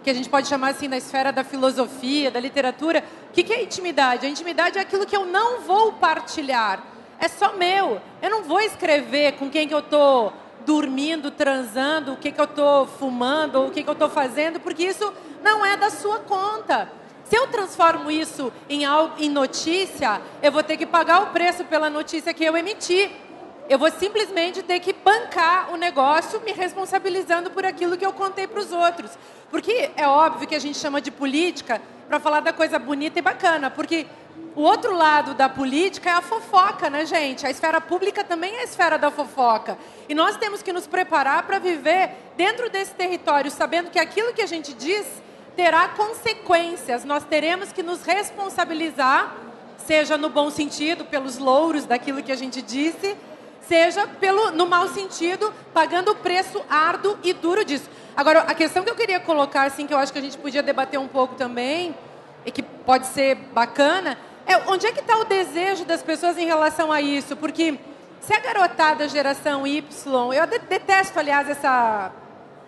que a gente pode chamar assim na esfera da filosofia, da literatura, o que é intimidade? A intimidade é aquilo que eu não vou partilhar. É só meu. Eu não vou escrever com quem que eu estou dormindo, transando, o que eu estou fumando, ou o que eu estou fazendo, porque isso não é da sua conta. Se eu transformo isso em notícia, eu vou ter que pagar o preço pela notícia que eu emiti. Eu vou simplesmente ter que bancar o negócio me responsabilizando por aquilo que eu contei para os outros. Porque é óbvio que a gente chama de política para falar da coisa bonita e bacana. Porque o outro lado da política é a fofoca, né, gente? A esfera pública também é a esfera da fofoca. E nós temos que nos preparar para viver dentro desse território, sabendo que aquilo que a gente diz terá consequências. Nós teremos que nos responsabilizar, seja no bom sentido, pelos louros daquilo que a gente disse, seja no mau sentido, pagando o preço árduo e duro disso. Agora, a questão que eu queria colocar, assim, que eu acho que a gente podia debater um pouco também, e que pode ser bacana, é onde é que está o desejo das pessoas em relação a isso? Porque se a garotada geração Y, eu detesto, aliás,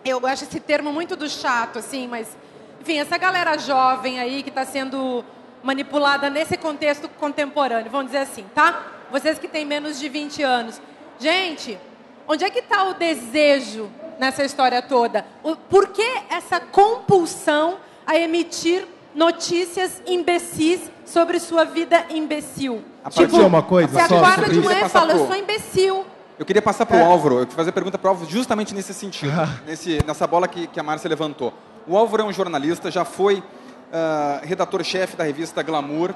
eu acho esse termo muito do chato, assim, mas, enfim, essa galera jovem aí que está sendo manipulada nesse contexto contemporâneo, vamos dizer assim, tá? Vocês que têm menos de 20 anos. Gente, onde é que está o desejo nessa história toda? Por que essa compulsão a emitir notícias imbecis sobre sua vida imbecil? Tipo, uma coisa você só acorda sobre de isso. manhã e fala, eu sou imbecil. Eu queria passar para o Álvaro, eu queria fazer a pergunta para o Álvaro justamente nesse sentido, nessa bola que a Márcia levantou. O Álvaro é um jornalista, já foi redator-chefe da revista Glamour,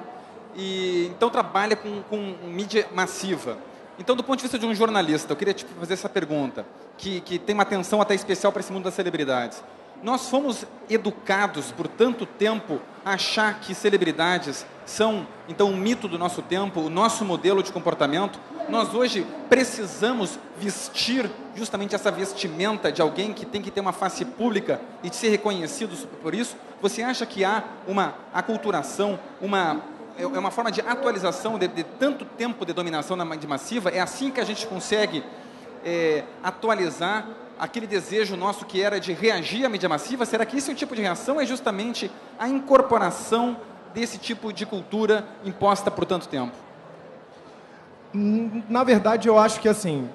e então trabalha com mídia massiva. Então, do ponto de vista de um jornalista, eu queria te fazer essa pergunta, que tem uma atenção até especial para esse mundo das celebridades. Nós fomos educados por tanto tempo a achar que celebridades são, então, um mito do nosso tempo, o nosso modelo de comportamento. Nós hoje precisamos vestir justamente essa vestimenta de alguém que tem que ter uma face pública e de ser reconhecido por isso. Você acha que há uma aculturação, é uma forma de atualização de tanto tempo de dominação na mídia massiva? É assim que a gente consegue atualizar aquele desejo nosso que era de reagir à mídia massiva? Será que esse tipo de reação é justamente a incorporação desse tipo de cultura imposta por tanto tempo? Na verdade, eu acho que, assim,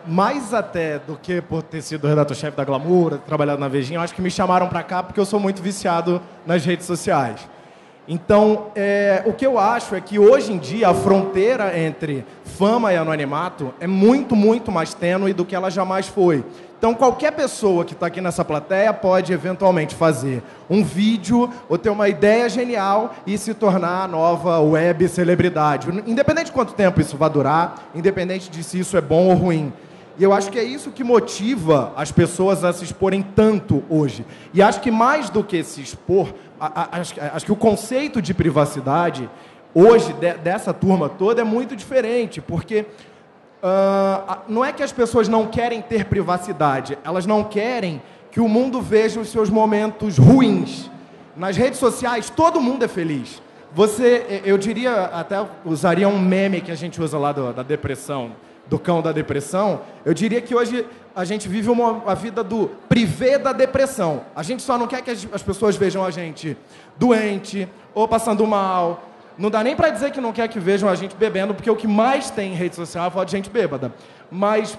mais até do que por ter sido redator-chefe da Glamour, trabalhado na Vejinha, eu acho que me chamaram para cá porque eu sou muito viciado nas redes sociais. Então, o que eu acho é que, hoje em dia, a fronteira entre fama e anonimato é muito, muito mais tênue do que ela jamais foi. Então, qualquer pessoa que está aqui nessa plateia pode, eventualmente, fazer um vídeo ou ter uma ideia genial e se tornar a nova web celebridade. Independente de quanto tempo isso vai durar, independente de se isso é bom ou ruim. E eu acho que é isso que motiva as pessoas a se exporem tanto hoje. E acho que, mais do que se expor, acho que o conceito de privacidade, hoje, dessa turma toda, é muito diferente, porque... não é que as pessoas não querem ter privacidade, elas não querem que o mundo veja os seus momentos ruins. Nas redes sociais, todo mundo é feliz. Eu diria, até usaria um meme que a gente usa lá da depressão, do cão da depressão. Eu diria que hoje a gente vive a vida do privê da depressão. A gente só não quer que as pessoas vejam a gente doente ou passando mal. Não dá nem para dizer que não quer que vejam a gente bebendo, porque o que mais tem em rede social é falar de gente bêbada. Mas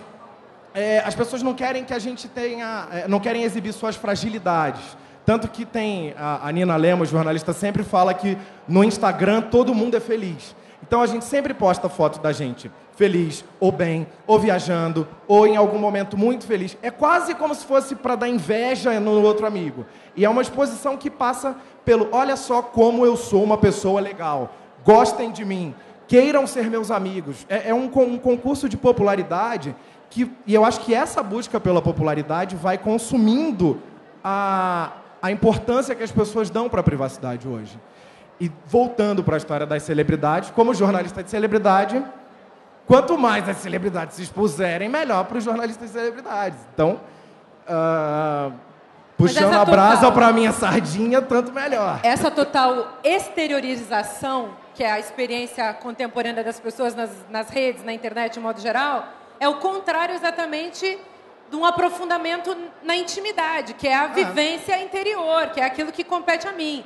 as pessoas não querem que a gente tenha... não querem exibir suas fragilidades. Tanto que tem... A Nina Lemos, jornalista, sempre fala que no Instagram todo mundo é feliz. Então a gente sempre posta foto da gente feliz, ou bem, ou viajando, ou em algum momento muito feliz. É quase como se fosse para dar inveja no outro amigo. E é uma exposição que passa pelo, olha só como eu sou uma pessoa legal, gostem de mim, queiram ser meus amigos. É um concurso de popularidade e eu acho que essa busca pela popularidade vai consumindo a importância que as pessoas dão para a privacidade hoje. E voltando para a história das celebridades, como jornalista de celebridade, quanto mais as celebridades se expuserem, melhor para os jornalistas de celebridades. Então, puxando a brasa para a minha sardinha, tanto melhor. Essa total exteriorização, que é a experiência contemporânea das pessoas nas redes, na internet, de modo geral, é o contrário exatamente de um aprofundamento na intimidade, que é a vivência interior, que é aquilo que compete a mim.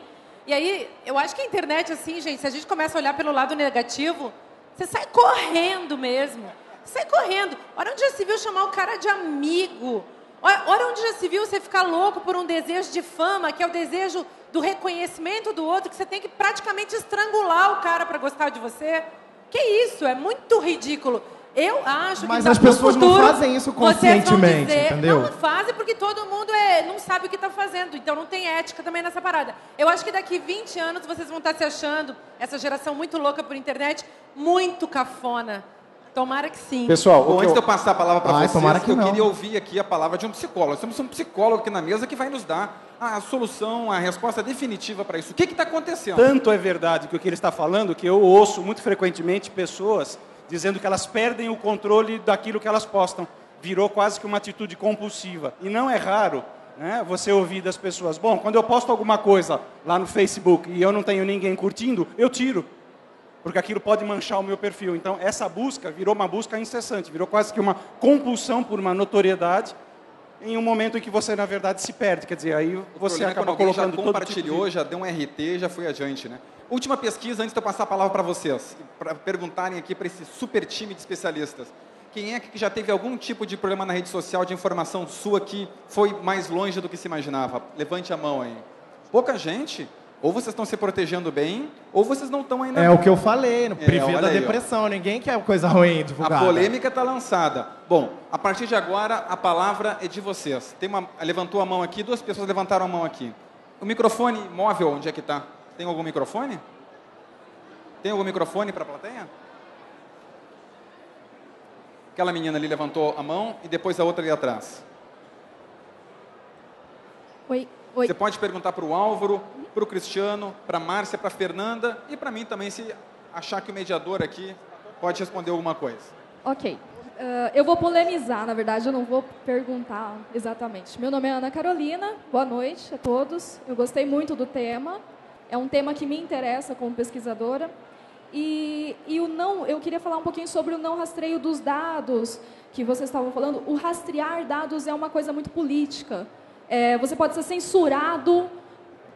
E aí, eu acho que a internet, assim, gente, se a gente começa a olhar pelo lado negativo, você sai correndo mesmo. Sai correndo. Ora, onde já se viu chamar o cara de amigo? Ora, onde já se viu você ficar louco por um desejo de fama, que é o desejo do reconhecimento do outro, que você tem que praticamente estrangular o cara para gostar de você? Que isso? É muito ridículo. Eu acho que... Mas as pessoas não fazem isso conscientemente, entendeu? Não fazem porque todo mundo não sabe o que está fazendo. Então não tem ética também nessa parada. Eu acho que daqui 20 anos vocês vão estar se achando, essa geração muito louca por internet, muito cafona. Tomara que sim. Pessoal, antes de eu passar a palavra para vocês, eu queria ouvir aqui a palavra de um psicólogo. Nós temos um psicólogo aqui na mesa que vai nos dar a solução, a resposta definitiva para isso. O que está acontecendo? Tanto é verdade que o que ele está falando, que eu ouço muito frequentemente pessoas dizendo que elas perdem o controle daquilo que elas postam. Virou quase que uma atitude compulsiva. E não é raro, né, você ouvir das pessoas, bom, quando eu posto alguma coisa lá no Facebook e eu não tenho ninguém curtindo, eu tiro. Porque aquilo pode manchar o meu perfil. Então, essa busca virou uma busca incessante, virou quase que uma compulsão por uma notoriedade em um momento em que você, na verdade, se perde. Quer dizer, aí você acaba colocando já compartilhou, já deu um RT, já foi adiante, né? Última pesquisa, antes de eu passar a palavra para vocês, para perguntarem aqui para esse super time de especialistas. Quem é que já teve algum tipo de problema na rede social de informação sua que foi mais longe do que se imaginava? Levante a mão aí. Pouca gente. Ou vocês estão se protegendo bem, ou vocês não estão ainda... É o que eu falei, no privê da depressão. Ninguém quer coisa ruim divulgada. A polêmica está lançada. Bom, a partir de agora, a palavra é de vocês. Levantou a mão aqui, 2 pessoas levantaram a mão aqui. O microfone móvel, onde é que está? Tem algum microfone? Tem algum microfone para a plateia? Aquela menina ali levantou a mão e depois a outra ali atrás. Oi. Você pode perguntar para o Álvaro, para o Cristiano, para a Márcia, para a Fernanda e para mim também, se achar que o mediador aqui pode responder alguma coisa. Ok. Eu vou polemizar, na verdade, eu não vou perguntar exatamente. Meu nome é Ana Carolina, boa noite a todos. Eu gostei muito do tema, é um tema que me interessa como pesquisadora. Eu queria falar um pouquinho sobre o não rastreio dos dados que vocês estavam falando. O rastrear dados é uma coisa muito política. Você pode ser censurado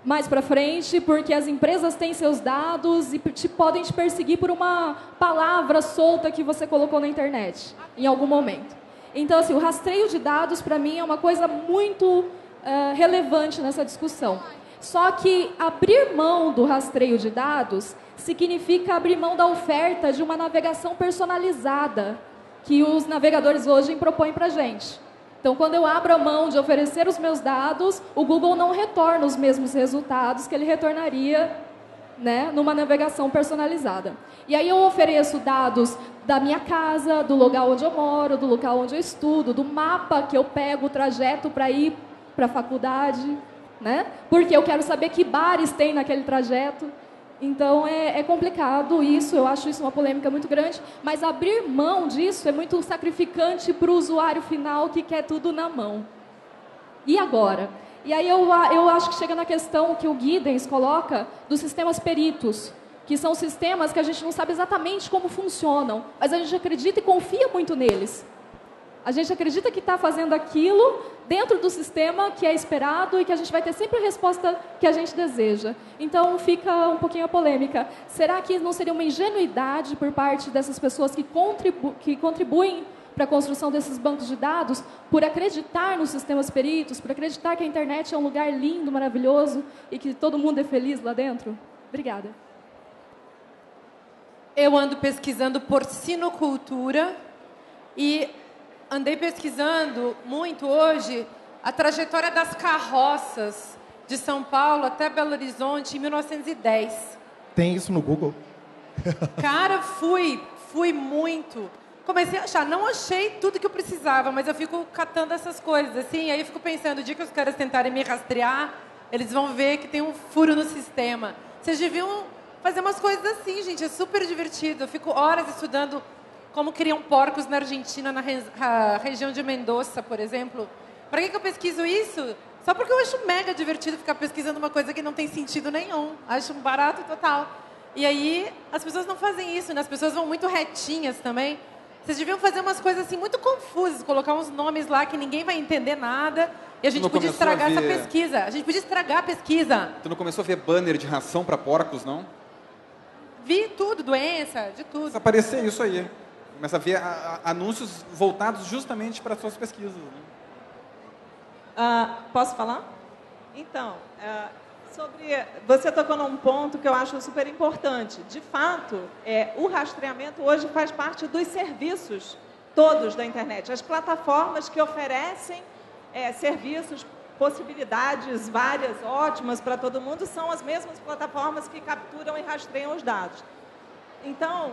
mais para frente, porque as empresas têm seus dados e podem te perseguir por uma palavra solta que você colocou na internet, em algum momento. Então, assim, o rastreio de dados, para mim, é uma coisa muito relevante nessa discussão. Só que abrir mão do rastreio de dados significa abrir mão da oferta de uma navegação personalizada que os navegadores hoje propõem para a gente. Então, quando eu abro a mão de oferecer os meus dados, o Google não retorna os mesmos resultados que ele retornaria, né, numa navegação personalizada. E aí eu ofereço dados da minha casa, do lugar onde eu moro, do local onde eu estudo, do mapa que eu pego o trajeto para ir para a faculdade, né? Porque eu quero saber que bares tem naquele trajeto. Então, é complicado isso, eu acho isso uma polêmica muito grande, mas abrir mão disso é muito sacrificante para o usuário final que quer tudo na mão. E agora? E aí eu acho que chega na questão que o Giddens coloca dos sistemas peritos, que são sistemas que a gente não sabe exatamente como funcionam, mas a gente acredita e confia muito neles. A gente acredita que está fazendo aquilo dentro do sistema que é esperado e que a gente vai ter sempre a resposta que a gente deseja. Então, fica um pouquinho a polêmica. Será que não seria uma ingenuidade por parte dessas pessoas que contribuem para a construção desses bancos de dados, por acreditar nos sistemas peritos, por acreditar que a internet é um lugar lindo, maravilhoso e que todo mundo é feliz lá dentro? Obrigada. Eu ando pesquisando porcinocultura e andei pesquisando muito hoje a trajetória das carroças de São Paulo até Belo Horizonte em 1910. Tem isso no Google? Cara, fui muito. Comecei a achar, não achei tudo que eu precisava, mas eu fico catando essas coisas, assim, aí eu fico pensando, o dia que os caras tentarem me rastrear, eles vão ver que tem um furo no sistema. Vocês deviam fazer umas coisas assim, gente, é super divertido. Eu fico horas estudando como criam porcos na Argentina, na região de Mendoza, por exemplo. Para que eu pesquiso isso? Só porque eu acho mega divertido ficar pesquisando uma coisa que não tem sentido nenhum. Acho um barato total. E aí, as pessoas não fazem isso, né? As pessoas vão muito retinhas também. Vocês deviam fazer umas coisas assim muito confusas, colocar uns nomes lá que ninguém vai entender nada. E a gente podia estragar essa pesquisa. A gente podia estragar a pesquisa. Tu não começou a ver banner de ração para porcos, não? Vi tudo, doença, de tudo. Começa a aparecer isso aí. Começa a ver anúncios voltados justamente para as suas pesquisas. Né? Posso falar? Então, você tocou num ponto que eu acho super importante. De fato, o rastreamento hoje faz parte dos serviços todos da internet. As plataformas que oferecem serviços, possibilidades várias, ótimas para todo mundo, são as mesmas plataformas que capturam e rastreiam os dados. Então,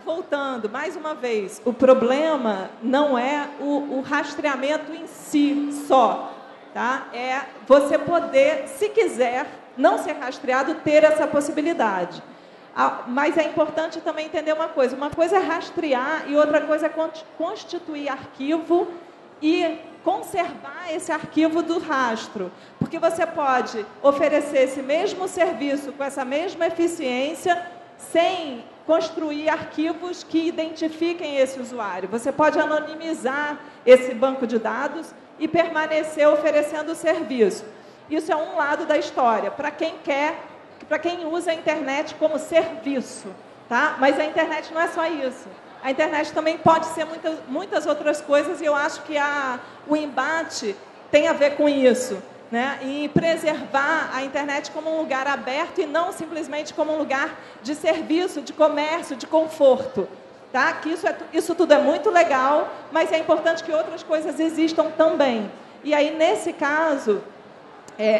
voltando, mais uma vez, o problema não é o rastreamento em si só, tá? É você poder, se quiser, não ser rastreado, ter essa possibilidade. Mas é importante também entender uma coisa é rastrear e outra coisa é constituir arquivo e conservar esse arquivo do rastro. Porque você pode oferecer esse mesmo serviço com essa mesma eficiência sem construir arquivos que identifiquem esse usuário. Você pode anonimizar esse banco de dados e permanecer oferecendo o serviço. Isso é um lado da história, para quem usa a internet como serviço, tá? Mas a internet não é só isso. A internet também pode ser muitas outras coisas e eu acho que o embate tem a ver com isso, né? E preservar a internet como um lugar aberto e não simplesmente como um lugar de serviço, de comércio, de conforto. Tá? Que isso tudo é muito legal, mas é importante que outras coisas existam também. E aí, nesse caso,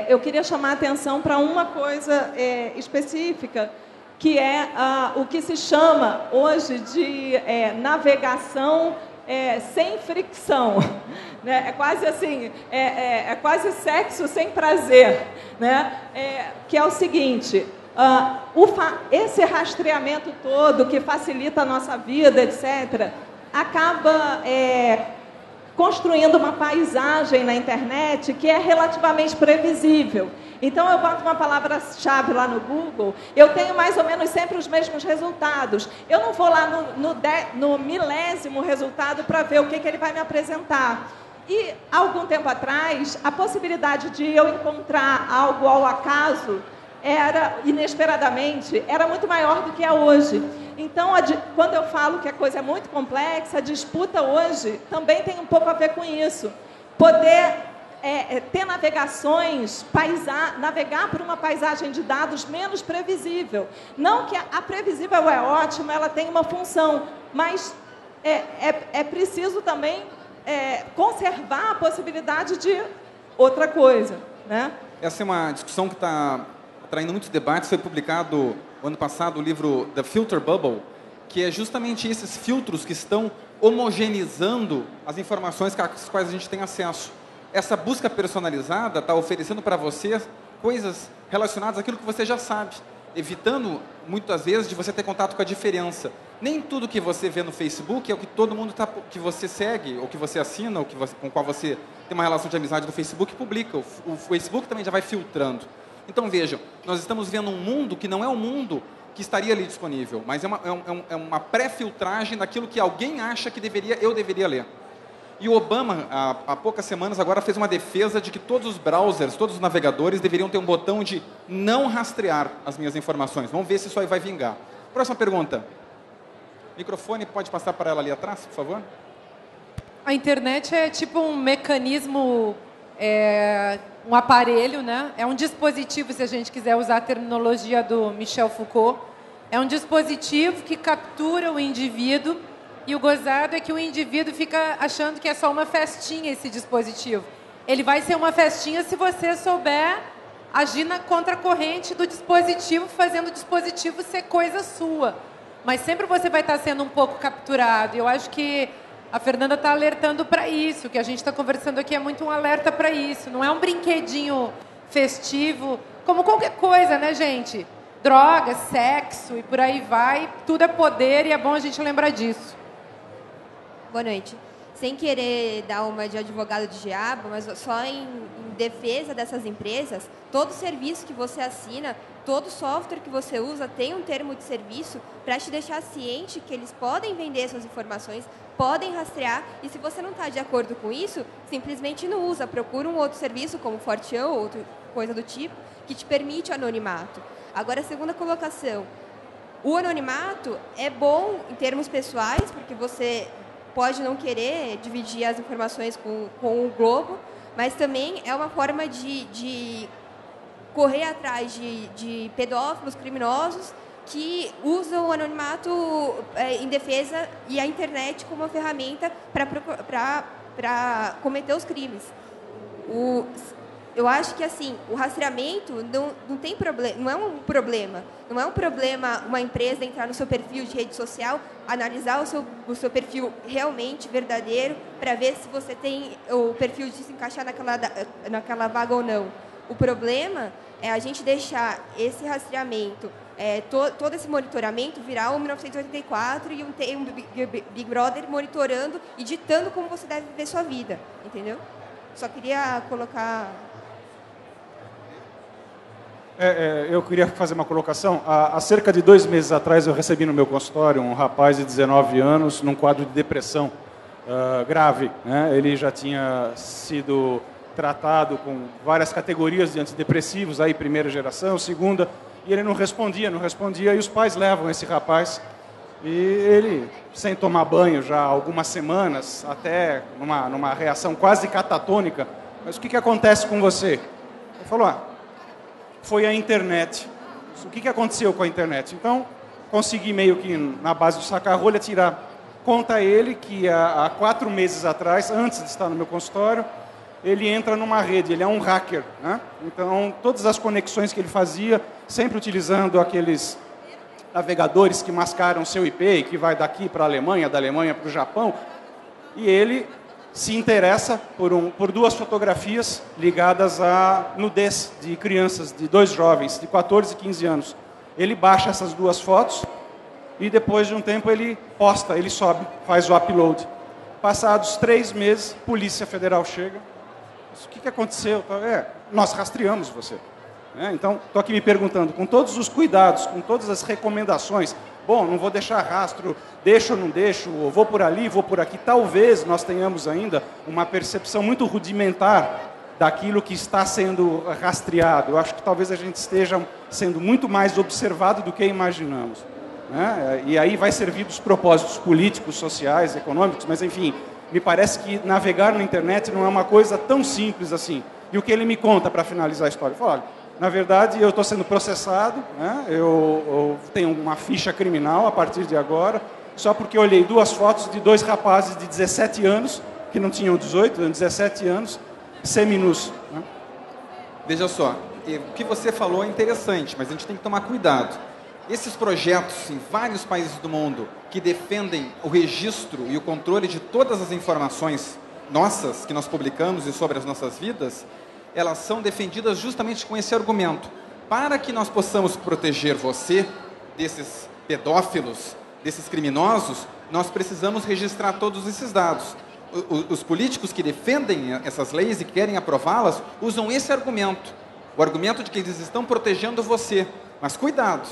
eu queria chamar a atenção para uma coisa específica, que é o que se chama hoje de navegação sem fricção. Né? É quase assim, é quase sexo sem prazer, né? Que é o seguinte, esse rastreamento todo que facilita a nossa vida, etc., acaba construindo uma paisagem na internet que é relativamente previsível. Então, eu boto uma palavra-chave lá no Google, eu tenho mais ou menos sempre os mesmos resultados. Eu não vou lá no milésimo resultado para ver o que ele vai me apresentar. E, há algum tempo atrás, a possibilidade de eu encontrar algo ao acaso, inesperadamente, era muito maior do que é hoje. Então, quando eu falo que a coisa é muito complexa, a disputa hoje também tem um pouco a ver com isso. Poder ter navegações, navegar por uma paisagem de dados menos previsível. Não que a previsível é ótima, ela tem uma função, mas é preciso também conservar a possibilidade de outra coisa, né? Essa é uma discussão que está atraindo muitos debates. Foi publicado ano passado o livro The Filter Bubble, que é justamente esses filtros que estão homogeneizando as informações às quais a gente tem acesso. Essa busca personalizada está oferecendo para você coisas relacionadas àquilo que você já sabe, evitando, muitas vezes, de você ter contato com a diferença. Nem tudo que você vê no Facebook é o que todo mundo que você segue, ou que você assina, ou com o qual você tem uma relação de amizade no Facebook, publica. O Facebook também já vai filtrando. Então, vejam, nós estamos vendo um mundo que não é um mundo que estaria ali disponível, mas é uma pré-filtragem daquilo que alguém acha que eu deveria ler. E o Obama, há poucas semanas, agora fez uma defesa de que todos os browsers, todos os navegadores deveriam ter um botão de não rastrear as minhas informações. Vamos ver se isso aí vai vingar. Próxima pergunta. Microfone, pode passar para ela ali atrás, por favor? A internet é tipo um mecanismo, um aparelho, né? É um dispositivo, se a gente quiser usar a terminologia do Michel Foucault. É um dispositivo que captura o indivíduo. E o gozado é que o indivíduo fica achando que é só uma festinha esse dispositivo. Ele vai ser uma festinha se você souber agir na contracorrente do dispositivo, fazendo o dispositivo ser coisa sua. Mas sempre você vai estar sendo um pouco capturado. E eu acho que a Fernanda está alertando para isso. O que a gente está conversando aqui é muito um alerta para isso. Não é um brinquedinho festivo, como qualquer coisa, né, gente? Droga, sexo e por aí vai. Tudo é poder e é bom a gente lembrar disso. Boa noite. Sem querer dar uma de advogado de diabo, mas só em defesa dessas empresas, todo serviço que você assina, todo software que você usa tem um termo de serviço para te deixar ciente que eles podem vender suas informações, podem rastrear, e se você não está de acordo com isso, simplesmente não usa. Procura um outro serviço, como Fortean ou outra coisa do tipo, que te permite o anonimato. Agora, a segunda colocação. O anonimato é bom em termos pessoais, porque você pode não querer dividir as informações com o Globo, mas também é uma forma de correr atrás de pedófilos, criminosos, que usam o anonimato em defesa e a internet como uma ferramenta para cometer os crimes. Eu acho que assim, o rastreamento não tem problema, não é um problema. Não é um problema uma empresa entrar no seu perfil de rede social, analisar o seu perfil realmente verdadeiro, para ver se você tem o perfil de se encaixar naquela vaga ou não. O problema é a gente deixar esse rastreamento, todo esse monitoramento virar um 1984 e um Big Brother monitorando e ditando como você deve viver sua vida, entendeu? Só queria colocar... Eu queria fazer uma colocação. Há cerca de 2 meses atrás, eu recebi no meu consultório um rapaz de 19 anos num quadro de depressão grave, né? Ele já tinha sido tratado com várias categorias de antidepressivos, aí primeira geração, segunda, e ele não respondia, e os pais levam esse rapaz, e ele, sem tomar banho já há algumas semanas, até numa reação quase catatônica, mas o que acontece com você? Ele falou, foi a internet. O que aconteceu com a internet? Então, consegui meio que, na base do saca-rolha, tirar. Conta ele que há 4 meses atrás, antes de estar no meu consultório, ele entra numa rede, ele é um hacker, né? Então, todas as conexões que ele fazia, sempre utilizando aqueles navegadores que mascaram seu IP e que vai daqui para a Alemanha, da Alemanha para o Japão, e ele se interessa por 2 fotografias ligadas à nudez de crianças, de 2 jovens, de 14 e 15 anos. Ele baixa essas 2 fotos e depois de um tempo ele posta, ele sobe, faz o upload. Passados 3 meses, Polícia Federal chega. O que aconteceu? Nós rastreamos você. Então, estou aqui me perguntando, com todos os cuidados, com todas as recomendações, bom, não vou deixar rastro, deixo ou não deixo, ou vou por ali, vou por aqui. Talvez nós tenhamos ainda uma percepção muito rudimentar daquilo que está sendo rastreado. Eu acho que talvez a gente esteja sendo muito mais observado do que imaginamos, né? E aí vai servir dos propósitos políticos, sociais, econômicos, mas enfim, me parece que navegar na internet não é uma coisa tão simples assim. E o que ele me conta para finalizar a história? Ele fala, olha, na verdade eu estou sendo processado, né? eu tenho uma ficha criminal a partir de agora, só porque eu olhei 2 fotos de 2 rapazes de 17 anos, que não tinham 18, tinham 17 anos, seminus, né? Veja só, o que você falou é interessante, mas a gente tem que tomar cuidado. Esses projetos em vários países do mundo que defendem o registro e o controle de todas as informações nossas, que nós publicamos e sobre as nossas vidas, elas são defendidas justamente com esse argumento. Para que nós possamos proteger você desses pedófilos, desses criminosos, nós precisamos registrar todos esses dados. Os políticos que defendem essas leis e querem aprová-las usam esse argumento. O argumento de que eles estão protegendo você. Mas cuidado.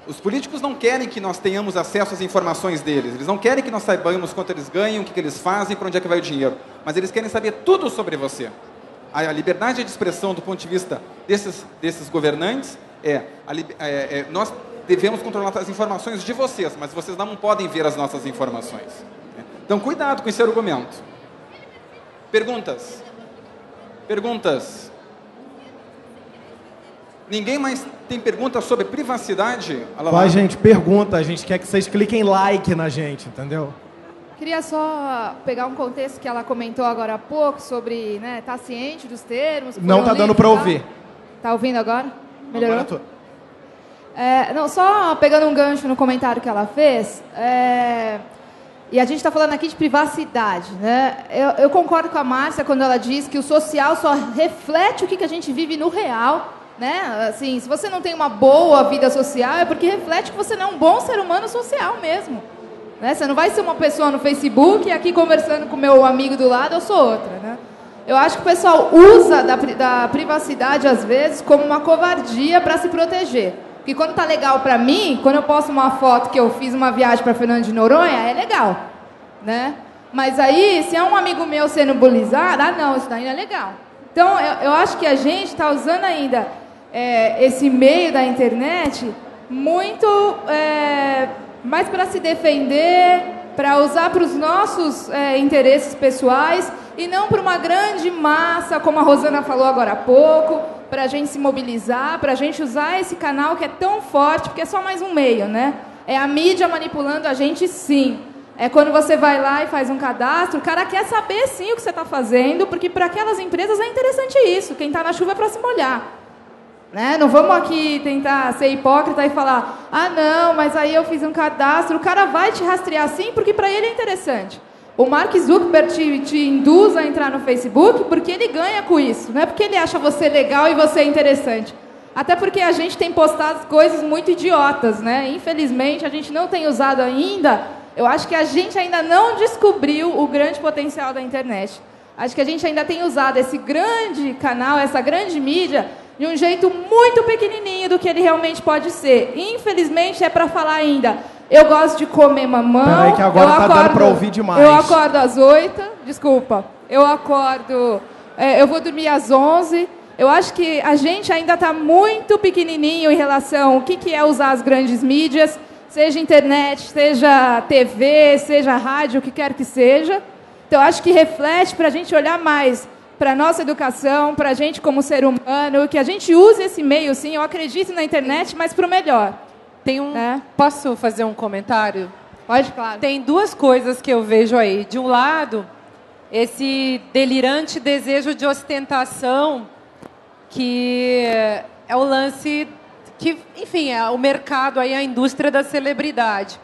Os políticos não querem que nós tenhamos acesso às informações deles. Eles não querem que nós saibamos quanto eles ganham, o que eles fazem, para onde é que vai o dinheiro. Mas eles querem saber tudo sobre você. A liberdade de expressão do ponto de vista desses governantes nós devemos controlar as informações de vocês, mas vocês não podem ver as nossas informações. Então, cuidado com esse argumento. Perguntas? Perguntas? Ninguém mais tem perguntas sobre privacidade? Vai, gente, pergunta. A gente quer que vocês cliquem like na gente, entendeu? Queria só pegar um contexto que ela comentou agora há pouco sobre, né, tá ciente dos termos. Não tá dando para ouvir. Tá ouvindo agora? Melhorou? Agora tô. Não, só pegando um gancho no comentário que ela fez, e a gente está falando aqui de privacidade, né? Eu concordo com a Márcia quando ela diz que o social só reflete o que a gente vive no real, né? Assim, se você não tem uma boa vida social, é porque reflete que você não é um bom ser humano social mesmo. Né? Você não vai ser uma pessoa no Facebook e aqui conversando com o meu amigo do lado, eu sou outra, né? Eu acho que o pessoal usa da privacidade, às vezes, como uma covardia para se proteger. Porque quando tá legal para mim, quando eu posto uma foto que eu fiz uma viagem para Fernando de Noronha, é legal, né? Mas aí, se é um amigo meu sendo bullyingado, não, isso daí não é legal. Então, eu acho que a gente está usando ainda esse meio da internet muito mais para se defender, para usar para os nossos interesses pessoais e não para uma grande massa, como a Rosana falou agora há pouco, para a gente se mobilizar, para a gente usar esse canal que é tão forte, porque é só mais um meio, né? É a mídia manipulando a gente, sim. É quando você vai lá e faz um cadastro, o cara quer saber, sim, o que você está fazendo, porque para aquelas empresas é interessante isso. Quem está na chuva é para se molhar. Né? Não vamos aqui tentar ser hipócrita e falar, não, mas aí eu fiz um cadastro. O cara vai te rastrear, sim, porque para ele é interessante. O Mark Zuckerberg te induz a entrar no Facebook porque ele ganha com isso, não é porque ele acha você legal e você interessante. Até porque a gente tem postado coisas muito idiotas, né? Infelizmente, a gente não tem usado ainda. Eu acho que a gente ainda não descobriu o grande potencial da internet. Acho que a gente ainda tem usado esse grande canal, essa grande mídia, de um jeito muito pequenininho do que ele realmente pode ser. Infelizmente, é para falar ainda... Eu gosto de comer mamão. Peraí que agora tá dando para ouvir demais. Eu acordo às 8, desculpa. Eu acordo... eu vou dormir às 11. Eu acho que a gente ainda está muito pequenininho em relação ao que é usar as grandes mídias, seja internet, seja TV, seja rádio, o que quer que seja. Então, eu acho que reflete para a gente olhar mais para a nossa educação, para a gente como ser humano, que a gente use esse meio, sim. Eu acredito na internet, mas para o melhor. Posso fazer um comentário? Pode, claro. Tem duas coisas que eu vejo aí. De um lado, esse delirante desejo de ostentação, que é o lance que, enfim, é o mercado aí, a indústria da celebridade.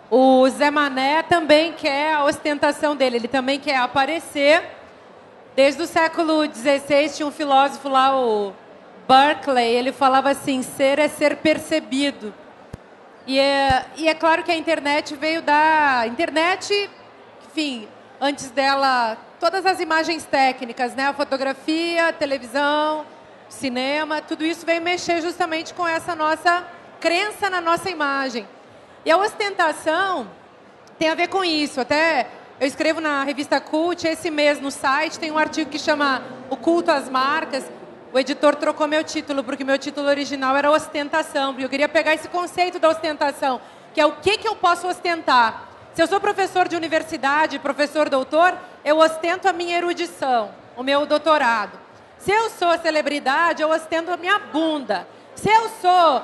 O Zé Mané também quer a ostentação dele, ele também quer aparecer. Desde o século XVI tinha um filósofo lá, o Berkeley, ele falava assim, ser é ser percebido. E é claro que a internet veio da... Internet, enfim, antes dela, todas as imagens técnicas, né? A fotografia, a televisão, cinema, tudo isso veio mexer justamente com essa nossa crença na nossa imagem. E a ostentação tem a ver com isso. Até eu escrevo na revista Cult, esse mês no site tem um artigo que chama O Culto às Marcas. O editor trocou meu título, porque meu título original era ostentação. Porque eu queria pegar esse conceito da ostentação, que é o que eu posso ostentar. Se eu sou professor de universidade, professor doutor, eu ostento a minha erudição, o meu doutorado. Se eu sou celebridade, eu ostento a minha bunda. Se eu sou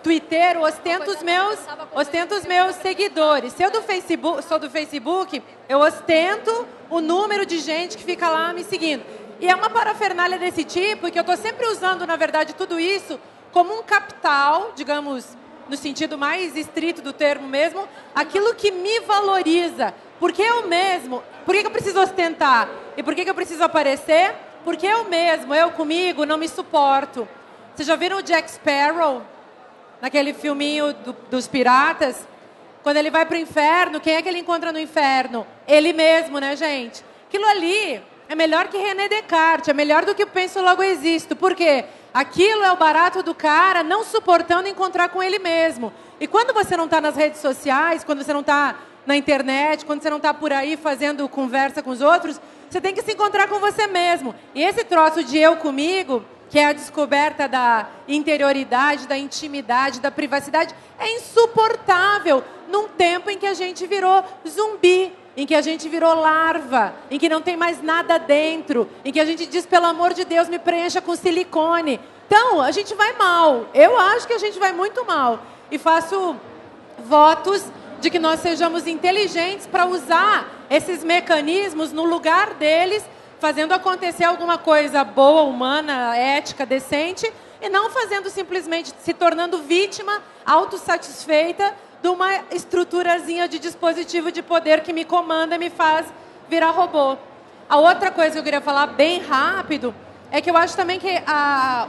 Twitter, ostento os meus seguidores. Se eu sou do Facebook, eu ostento o número de gente que fica lá me seguindo. E é uma parafernália desse tipo, que eu estou sempre usando, na verdade, tudo isso como um capital, digamos, no sentido mais estrito do termo mesmo, aquilo que me valoriza. Porque eu mesmo, por que eu preciso ostentar? E por que eu preciso aparecer? Porque eu mesmo, eu comigo, não me suporto. Vocês já viram o Jack Sparrow? Naquele filminho dos piratas? Quando ele vai para o inferno, quem é que ele encontra no inferno? Ele mesmo, né, gente? Aquilo ali é melhor que René Descartes, é melhor do que o penso logo existo. Por quê? Aquilo é o barato do cara não suportando encontrar com ele mesmo. E quando você não está nas redes sociais, quando você não está na internet, quando você não está por aí fazendo conversa com os outros, você tem que se encontrar com você mesmo. E esse troço de eu comigo, que é a descoberta da interioridade, da intimidade, da privacidade, é insuportável num tempo em que a gente virou zumbi, em que a gente virou larva, em que não tem mais nada dentro, em que a gente diz, pelo amor de Deus, me preencha com silicone. Então, a gente vai mal. Eu acho que a gente vai muito mal. E faço votos de que nós sejamos inteligentes para usar esses mecanismos no lugar deles, fazendo acontecer alguma coisa boa, humana, ética, decente, e não fazendo simplesmente, se tornando vítima autossatisfeita de uma estruturazinha de dispositivo de poder que me comanda e me faz virar robô. A outra coisa que eu queria falar bem rápido é que eu acho também que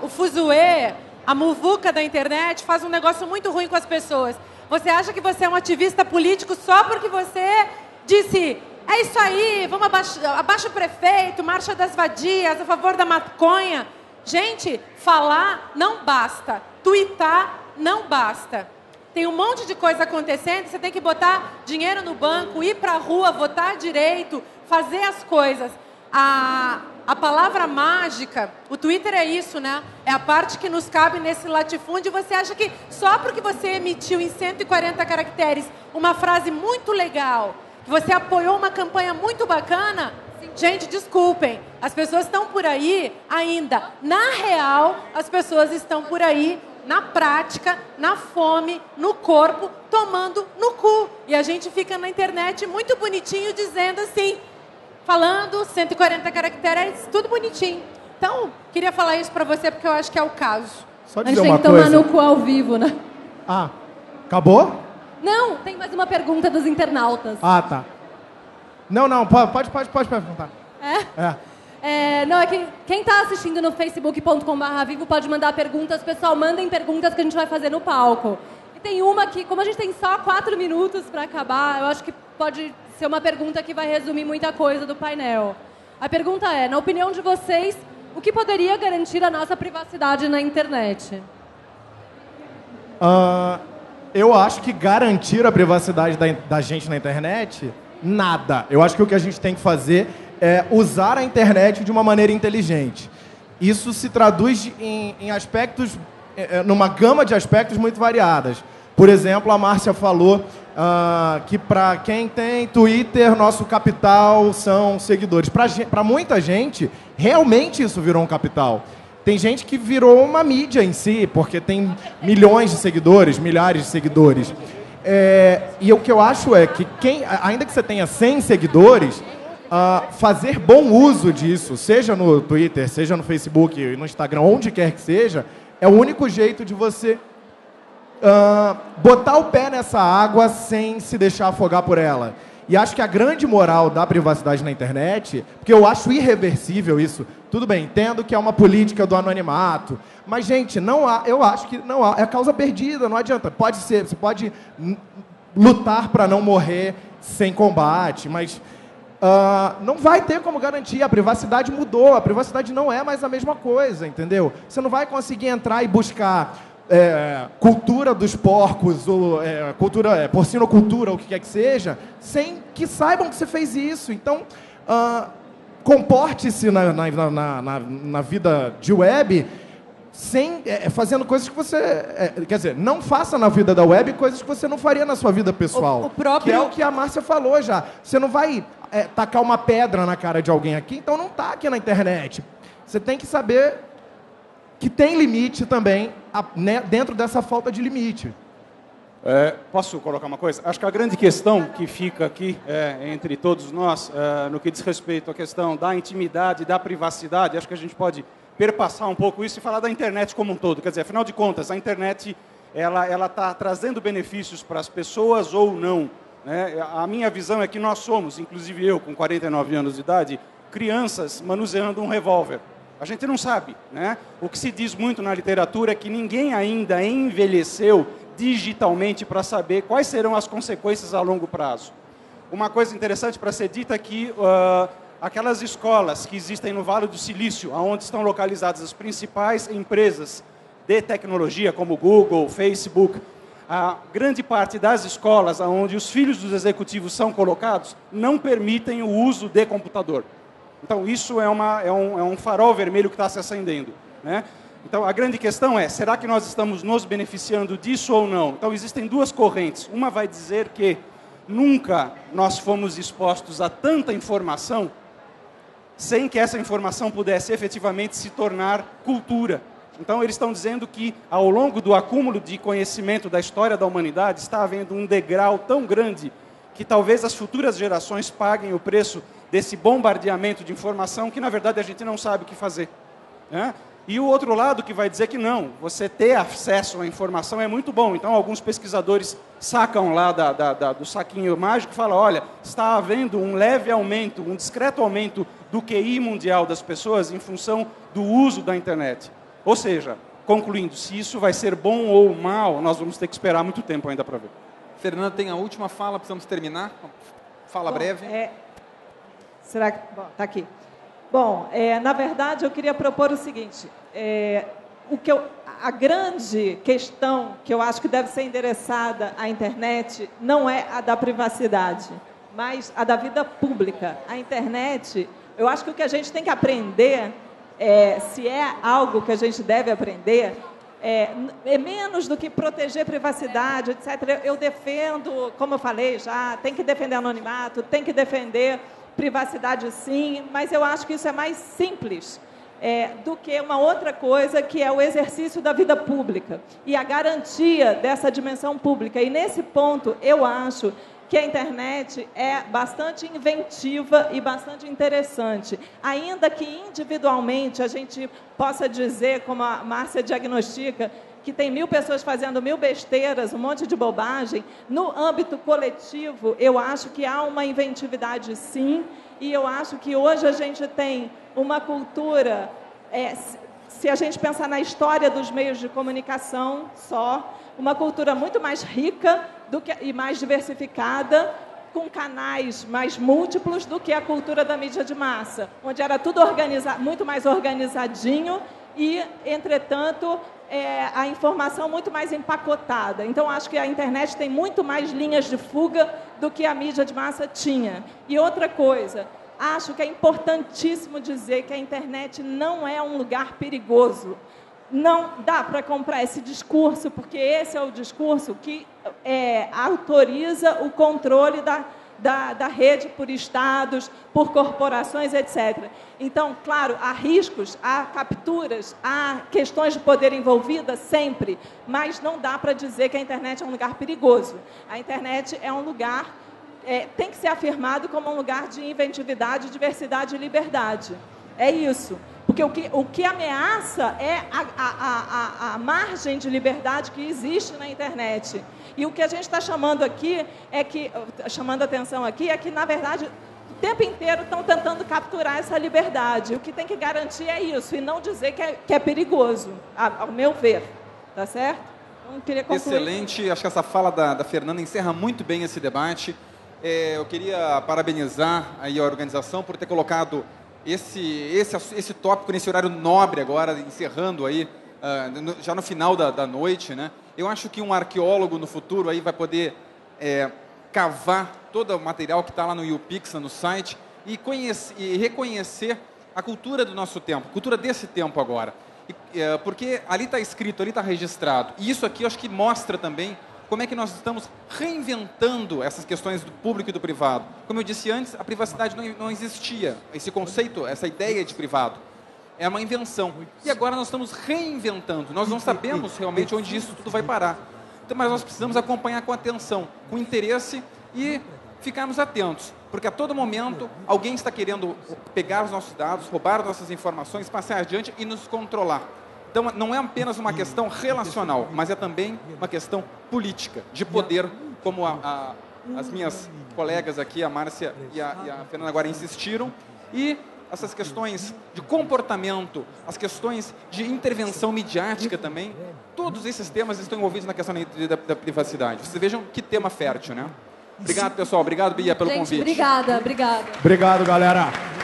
o fuzuê, a muvuca da internet faz um negócio muito ruim com as pessoas. Você acha que você é um ativista político só porque você disse: é isso aí, vamos abaixo o prefeito, marcha das vadias, a favor da maconha. Gente, falar não basta, tuitar não basta. Tem um monte de coisa acontecendo, você tem que botar dinheiro no banco, ir para a rua, votar direito, fazer as coisas. A palavra mágica, o Twitter é isso, né? É a parte que nos cabe nesse latifúndio. Você acha que só porque você emitiu em 140 caracteres uma frase muito legal, que você apoiou uma campanha muito bacana, gente, desculpem, as pessoas estão por aí ainda. Na real, as pessoas estão por aí na prática, na fome, no corpo, tomando no cu. E a gente fica na internet muito bonitinho dizendo assim, falando 140 caracteres, tudo bonitinho. Então, queria falar isso pra você porque eu acho que é o caso. Só a dizer gente uma tem que tomar coisa. no cu ao vivo, né? Ah, acabou? Não, tem mais uma pergunta dos internautas. Ah, tá. Não, pode perguntar. Não, é que quem está assistindo no facebook.com/vivo pode mandar perguntas. Pessoal, mandem perguntas que a gente vai fazer no palco. E tem uma que, como a gente tem só 4 minutos para acabar, eu acho que pode ser uma pergunta que vai resumir muita coisa do painel. A pergunta é, na opinião de vocês, o que poderia garantir a nossa privacidade na internet? Eu acho que garantir a privacidade da gente na internet, nada. Eu acho que o que a gente tem que fazer é usar a internet de uma maneira inteligente. Isso se traduz em aspectos, numa gama de aspectos muito variadas. Por exemplo, a Márcia falou que para quem tem Twitter, nosso capital são seguidores. Para muita gente, realmente isso virou um capital. Tem gente que virou uma mídia em si, porque tem milhões de seguidores, milhares de seguidores. E o que eu acho é que, ainda que você tenha 100 seguidores, fazer bom uso disso, seja no Twitter, seja no Facebook, no Instagram, onde quer que seja, é o único jeito de você botar o pé nessa água sem se deixar afogar por ela. E acho que a grande moral da privacidade na internet, porque eu acho irreversível isso, tudo bem, entendo que é uma política do anonimato, mas, gente, eu acho que não há, é causa perdida, não adianta. Pode ser, você pode lutar para não morrer sem combate, mas não vai ter como garantir, a privacidade mudou, a privacidade não é mais a mesma coisa, entendeu? Você não vai conseguir entrar e buscar cultura dos porcos, ou porcinocultura, ou o que quer que seja, sem que saibam que você fez isso. Então, comporte-se na vida de web fazendo coisas que você... quer dizer, não faça na vida da web coisas que você não faria na sua vida pessoal. Que é o que a Márcia falou já. Você não vai tacar uma pedra na cara de alguém aqui, então não taque na internet. Você tem que saber que tem limite também dentro dessa falta de limite. Posso colocar uma coisa? Acho que a grande questão que fica aqui entre todos nós, no que diz respeito à questão da intimidade, da privacidade, acho que a gente pode perpassar um pouco isso e falar da internet como um todo. Quer dizer, afinal de contas, a internet ela está trazendo benefícios para as pessoas ou não, né? A minha visão é que nós somos, inclusive eu, com 49 anos de idade, crianças manuseando um revólver. A gente não sabe, né? O que se diz muito na literatura é que ninguém ainda envelheceu digitalmente para saber quais serão as consequências a longo prazo. Uma coisa interessante para ser dita é que aquelas escolas que existem no Vale do Silício, onde estão localizadas as principais empresas de tecnologia, como Google, Facebook, a grande parte das escolas onde os filhos dos executivos são colocados não permitem o uso de computador. Então, isso é um farol vermelho que está se acendendo, né? Então, a grande questão é, será que nós estamos nos beneficiando disso ou não? Então, existem duas correntes. Uma vai dizer que nunca nós fomos expostos a tanta informação sem que essa informação pudesse efetivamente se tornar cultura. Então, eles estão dizendo que, ao longo do acúmulo de conhecimento da história da humanidade, está havendo um degrau tão grande que talvez as futuras gerações paguem o preço desse bombardeamento de informação que, na verdade, a gente não sabe o que fazer, né? E o outro lado que vai dizer que não, você ter acesso à informação é muito bom. Então, alguns pesquisadores sacam lá do saquinho mágico e falam, olha, está havendo um leve aumento, um discreto aumento do QI mundial das pessoas em função do uso da internet. Ou seja, concluindo, se isso vai ser bom ou mal, nós vamos ter que esperar muito tempo ainda para ver. Fernanda, tem a última fala, precisamos terminar. Fala breve. Será que... Bom, está aqui. Bom, na verdade, eu queria propor o seguinte. A grande questão que eu acho que deve ser endereçada à internet não é a da privacidade, mas a da vida pública. A internet, eu acho que o que a gente tem que aprender, se é algo que a gente deve aprender, é menos do que proteger privacidade, etc. Eu defendo, como eu falei já, tem que defender anonimato, tem que defender privacidade sim, mas eu acho que isso é mais simples do que uma outra coisa, que é o exercício da vida pública e a garantia dessa dimensão pública. E nesse ponto, eu acho que a internet é bastante inventiva e bastante interessante. Ainda que individualmente a gente possa dizer, como a Márcia diagnostica, que tem 1000 pessoas fazendo 1000 besteiras, um monte de bobagem, no âmbito coletivo, eu acho que há uma inventividade, sim, e eu acho que hoje a gente tem uma cultura, se a gente pensar na história dos meios de comunicação só, uma cultura muito mais rica e mais diversificada, com canais mais múltiplos do que a cultura da mídia de massa, onde era tudo muito mais organizadinho e, entretanto, a informação muito mais empacotada. Então, acho que a internet tem muito mais linhas de fuga do que a mídia de massa tinha. E outra coisa, acho que é importantíssimo dizer que a internet não é um lugar perigoso. Não dá para comprar esse discurso, porque esse é o discurso que autoriza o controle da rede por estados, por corporações, etc. Então, claro, há riscos, há capturas, há questões de poder envolvidas sempre, mas não dá para dizer que a internet é um lugar perigoso. A internet é um lugar, tem que ser afirmado como um lugar de inventividade, diversidade e liberdade. É isso. Porque o que ameaça é a margem de liberdade que existe na internet. E o que a gente está chamando aqui chamando a atenção aqui é que, na verdade, o tempo inteiro estão tentando capturar essa liberdade. O que tem que garantir é isso, e não dizer que é perigoso, ao meu ver. Tá certo? Então, queria concluir. Excelente. Acho que essa fala da Fernanda encerra muito bem esse debate. Eu queria parabenizar aí a organização por ter colocado esse tópico nesse horário nobre agora, encerrando aí já no final da noite, né? Eu acho que um arqueólogo no futuro aí vai poder cavar todo o material que está lá no YouPix, no site, e reconhecer a cultura do nosso tempo, a cultura desse tempo agora. Porque ali está escrito, ali está registrado. E isso aqui eu acho que mostra também como é que nós estamos reinventando essas questões do público e do privado. Como eu disse antes, a privacidade não existia. Esse conceito, essa ideia de privado, é uma invenção. E agora nós estamos reinventando. Nós não sabemos realmente onde isso tudo vai parar. Então, mas nós precisamos acompanhar com atenção, com interesse e ficarmos atentos. Porque a todo momento alguém está querendo pegar os nossos dados, roubar as nossas informações, passar adiante e nos controlar. Então, não é apenas uma questão relacional, mas é também uma questão política, de poder, como as minhas colegas aqui, a Márcia e a Fernanda agora insistiram. E essas questões de comportamento, as questões de intervenção midiática também, todos esses temas estão envolvidos na questão da privacidade. Vocês vejam que tema fértil, né? Obrigado, pessoal. Obrigado, Bia, pelo convite. Obrigada. Obrigado, galera.